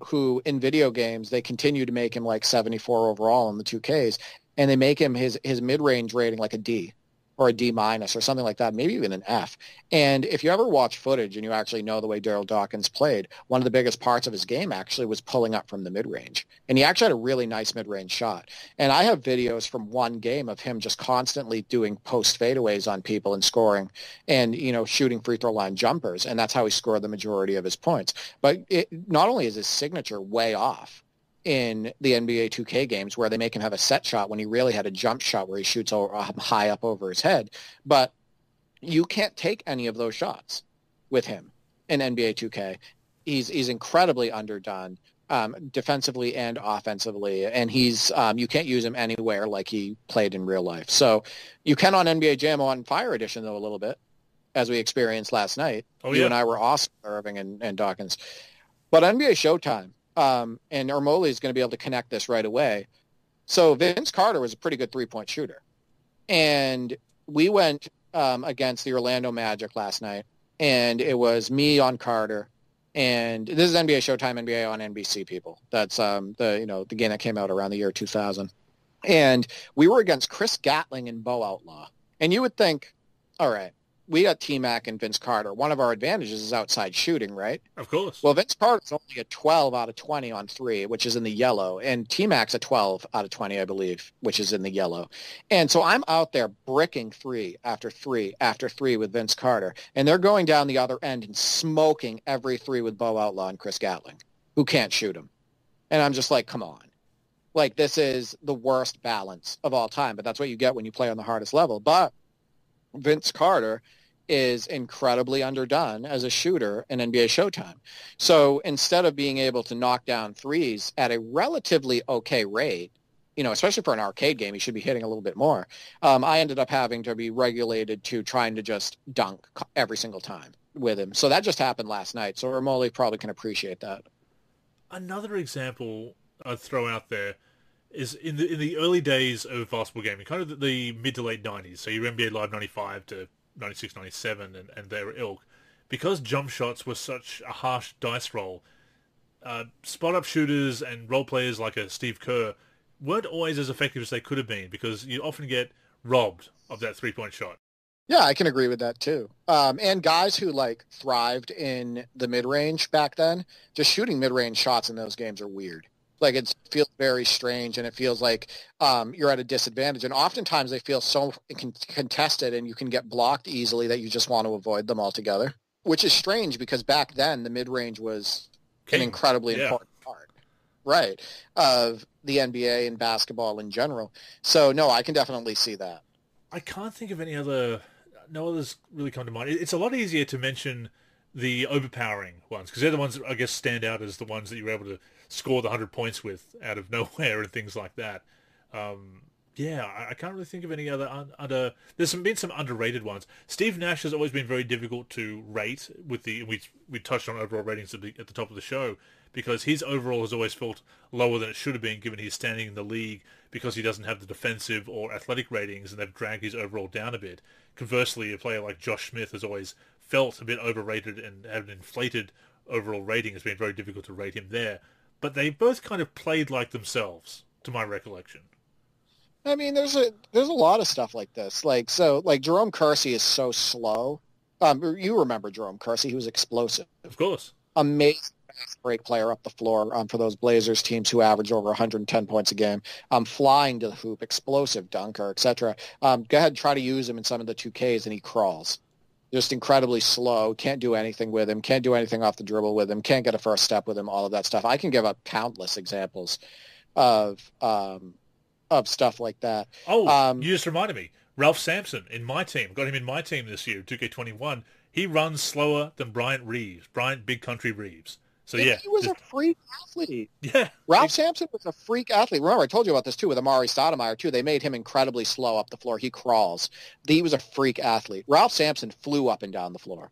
who in video games, they continue to make him like 74 overall in the 2Ks, and they make him his mid-range rating like a D or a D- or something like that, maybe even an F. And if you ever watch footage and you actually know the way Daryl Dawkins played, one of the biggest parts of his game actually was pulling up from the mid-range. And he actually had a really nice mid-range shot. And I have videos from one game of him just constantly doing post fadeaways on people and scoring and, shooting free throw line jumpers. And that's how he scored the majority of his points. But not only is his signature way off in the NBA 2K games where they make him have a set shot when he really had a jump shot where he shoots high up over his head. But you can't take any of those shots with him in NBA 2K. He's incredibly underdone defensively and offensively, and you can't use him anywhere like he played in real life. So you can on NBA Jam on Fire Edition, though, a little bit, as we experienced last night. You and I were awesome, Irving and Dawkins. But NBA Showtime, and Ermoli is going to be able to connect this right away. So Vince Carter was a pretty good three-point shooter. And we went against the Orlando Magic last night, and it was me on Carter. And this is NBA Showtime, NBA on NBC, people. That's the game that came out around the year 2000. And we were against Chris Gatling and Bo Outlaw. And you would think, all right, we got T-Mac and Vince Carter. One of our advantages is outside shooting, right? Of course. Well, Vince Carter's only a 12 out of 20 on three, which is in the yellow. And T-Mac's a 12 out of 20, I believe, which is in the yellow. And so I'm out there bricking three after three after three with Vince Carter. And they're going down the other end and smoking every three with Bo Outlaw and Chris Gatling, who can't shoot him. And I'm just like, come on. Like, this is the worst balance of all time. But that's what you get when you play on the hardest level. But Vince Carter is incredibly underdone as a shooter in NBA Showtime. So instead of being able to knock down threes at a relatively okay rate, especially for an arcade game, he should be hitting a little bit more. I ended up having to be regulated to trying to just dunk every single time with him. So that just happened last night. So Ermoli probably can appreciate that. Another example I'd throw out there is in the early days of basketball gaming, kind of the mid to late 90s. So your NBA Live 95 to 96, 97 and their ilk, because jump shots were such a harsh dice roll, spot-up shooters and role players like a Steve Kerr weren't always as effective as they could have been, because you often get robbed of that three-point shot. Yeah, I can agree with that too. And guys who thrived in the mid-range back then, just shooting mid-range shots in those games are weird. Like, it feels very strange, and it feels like you're at a disadvantage. And oftentimes they feel so contested, and you can get blocked easily that you just want to avoid them altogether, which is strange because back then the mid-range was an incredibly important part, right, of the NBA and basketball in general. So, no, I can definitely see that. I can't think of no others really come to mind. It's a lot easier to mention the overpowering ones, because they're the ones that I guess stand out as the ones that you were able to score the 100 points with out of nowhere and things like that. I can't really think of any other. There's been some underrated ones. Steve Nash has always been very difficult to rate with we touched on overall ratings at the top of the show, because his overall has always felt lower than it should have been given his standing in the league, because he doesn't have the defensive or athletic ratings, and they've dragged his overall down a bit. Conversely, a player like Josh Smith has always felt a bit overrated and had an inflated overall rating. It's been very difficult to rate him there. But they both kind of played like themselves, to my recollection. I mean, there's a lot of stuff like this. Jerome Kersey is so slow. You remember Jerome Kersey? He was explosive. Of course. Amazing fast break player up the floor for those Blazers teams who average over 110 points a game. Flying to the hoop, explosive dunker, etc. Go ahead and try to use him in some of the 2Ks, and he crawls. Just incredibly slow, can't do anything with him, can't do anything off the dribble with him, can't get a first step with him, all of that stuff. I can give up countless examples of stuff like that. You just reminded me. Ralph Sampson in my team, got him in my team this year, 2K21. He runs slower than Bryant Big Country Reeves. So yeah. He was a freak athlete. Yeah. Ralph Sampson was a freak athlete. Remember, I told you about this too with Amari Stoudemire too. They made him incredibly slow up the floor. He crawls. He was a freak athlete. Ralph Sampson flew up and down the floor.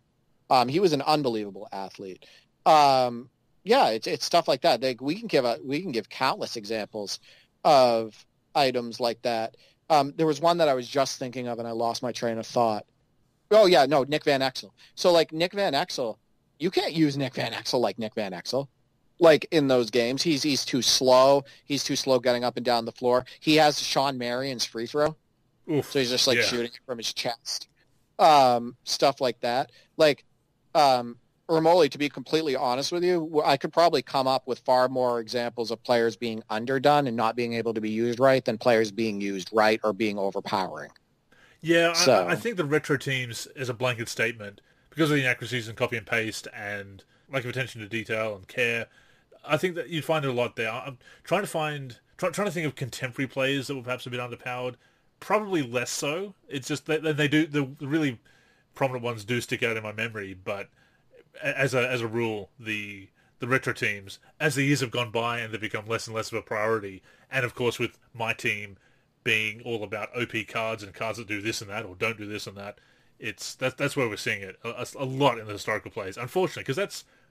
He was an unbelievable athlete. It's stuff like that. We can give countless examples of items like that. There was one that I was just thinking of and I lost my train of thought. Oh yeah, no, Nick Van Exel. So Nick Van Exel, you can't use Nick Van Exel like Nick Van Exel. In those games, he's too slow. He's too slow getting up and down the floor. He has Sean Marion's free throw. Oof, so he's just shooting it from his chest. Stuff like that. Ermoli, to be completely honest with you, I could probably come up with far more examples of players being underdone and not being able to be used right than players being used right or being overpowering. Yeah, I think the retro teams, as a blanket statement, because of the inaccuracies and copy and paste and lack of attention to detail and care, I think that you'd find it a lot there. I'm trying to think of contemporary players that were perhaps a bit underpowered. Probably less so. It's just that the really prominent ones do stick out in my memory, but as a rule, the retro teams, as the years have gone by and they've become less and less of a priority, and of course with my team being all about OP cards and cards that do this and that or don't do this and that, that's where we're seeing it a lot in the historical plays, unfortunately, because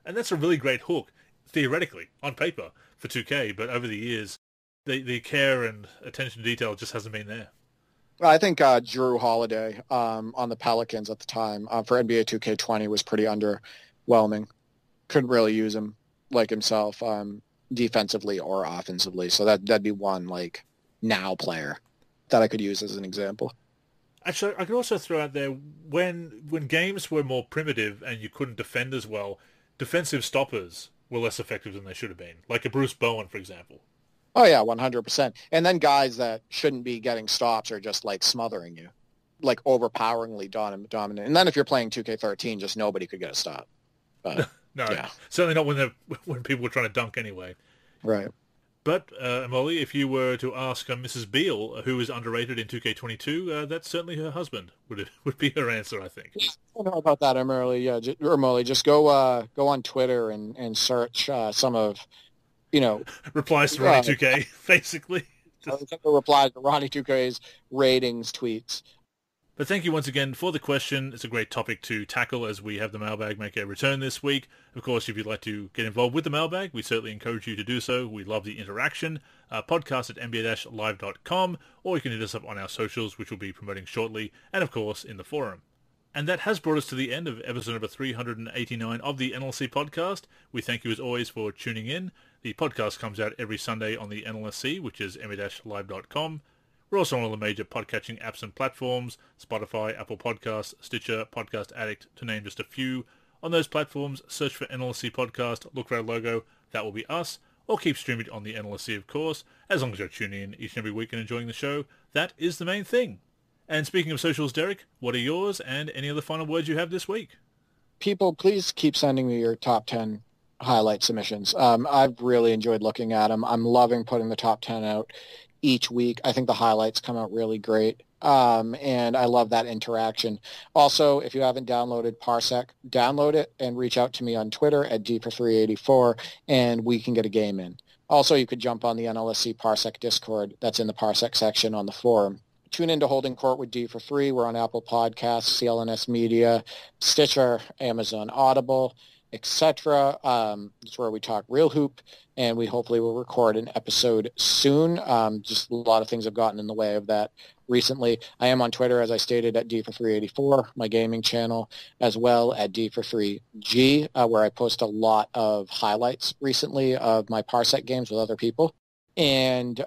that's a really great hook. theoretically, on paper, for 2K, but over the years, the care and attention to detail just hasn't been there. I think Drew Holiday on the Pelicans at the time for NBA 2K20 was pretty underwhelming. Couldn't really use him like himself defensively or offensively. So that'd be one like now player that I could use as an example. Actually, I could also throw out there when games were more primitive and you couldn't defend as well, defensive stoppers were less effective than they should have been. Like a Bruce Bowen, for example. Oh, yeah, 100%. And then guys that shouldn't be getting stops are just, like, smothering you, like, overpoweringly dominant. And then if you're playing 2K13, just nobody could get a stop. But, no, yeah. Certainly not when people were trying to dunk anyway. Right. But, Molly, if you were to ask Mrs. Beale who is underrated in 2K22, that's certainly her husband, would be her answer, I think. I don't know about that, Molly. Yeah, Molly, just go on Twitter and search some of... replies to Ronnie 2K, basically. Replies to Ronnie 2K's ratings tweets. But thank you once again for the question. It's a great topic to tackle as we have the mailbag make a return this week. Of course, if you'd like to get involved with the mailbag, we certainly encourage you to do so. We love the interaction. Podcast at nba-live.com, or you can hit us up on our socials, which we'll be promoting shortly, and of course in the forum. And that has brought us to the end of episode number 389 of the NLSC podcast. We thank you as always for tuning in. The podcast comes out every Sunday on the NLSC, which is nba-live.com. We're also on all the major podcatching apps and platforms, Spotify, Apple Podcasts, Stitcher, Podcast Addict, to name just a few. On those platforms, search for NLSC Podcast, look for our logo, that will be us, or keep streaming on the NLSC, of course. As long as you're tuning in each and every week and enjoying the show, that is the main thing. And speaking of socials, Derek, what are yours and any other final words you have this week? People, please keep sending me your top 10 highlight submissions. I've really enjoyed looking at them. I'm loving putting the top 10 out each week. I think the highlights come out really great. And I love that interaction. Also, if you haven't downloaded Parsec, download it and reach out to me on Twitter at dfor384 and we can get a game in. Also, you could jump on the NLSC Parsec Discord. That's in the Parsec section on the forum. Tune into Holding Court with D for Free. We're on Apple Podcasts, CLNS Media, Stitcher, Amazon Audible, etc. It's where we talk real hoop, and we hopefully will record an episode soon. Just a lot of things have gotten in the way of that recently. I am on Twitter, as I stated, at D for384, my gaming channel, as well at D for3G, where I post a lot of highlights recently of my Parsec games with other people. And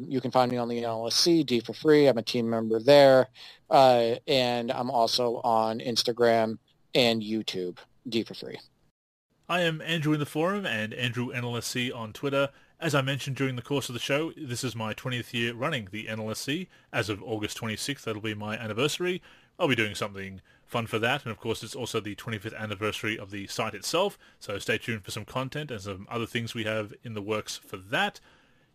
you can find me on the NLSC, D for Free. I'm a team member there. And I'm also on Instagram and YouTube, D for Free. I am Andrew in the forum and Andrew NLSC on Twitter. As I mentioned during the course of the show, this is my 20th year running the NLSC. As of August 26th, that'll be my anniversary. I'll be doing something fun for that. And of course, it's also the 25th anniversary of the site itself. So stay tuned for some content and some other things we have in the works for that.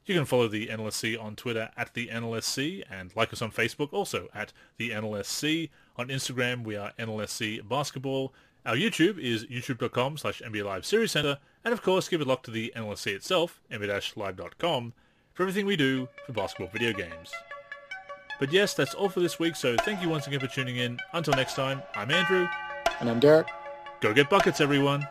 You can follow the NLSC on Twitter at the NLSC and like us on Facebook also at the NLSC. On Instagram, we are NLSC Basketball. Our YouTube is youtube.com/NBA Live Series Center. And of course, give a look to the NLSC itself, nba-live.com, for everything we do for basketball video games. But yes, that's all for this week, so thank you once again for tuning in. Until next time, I'm Andrew. And I'm Derek. Go get buckets, everyone.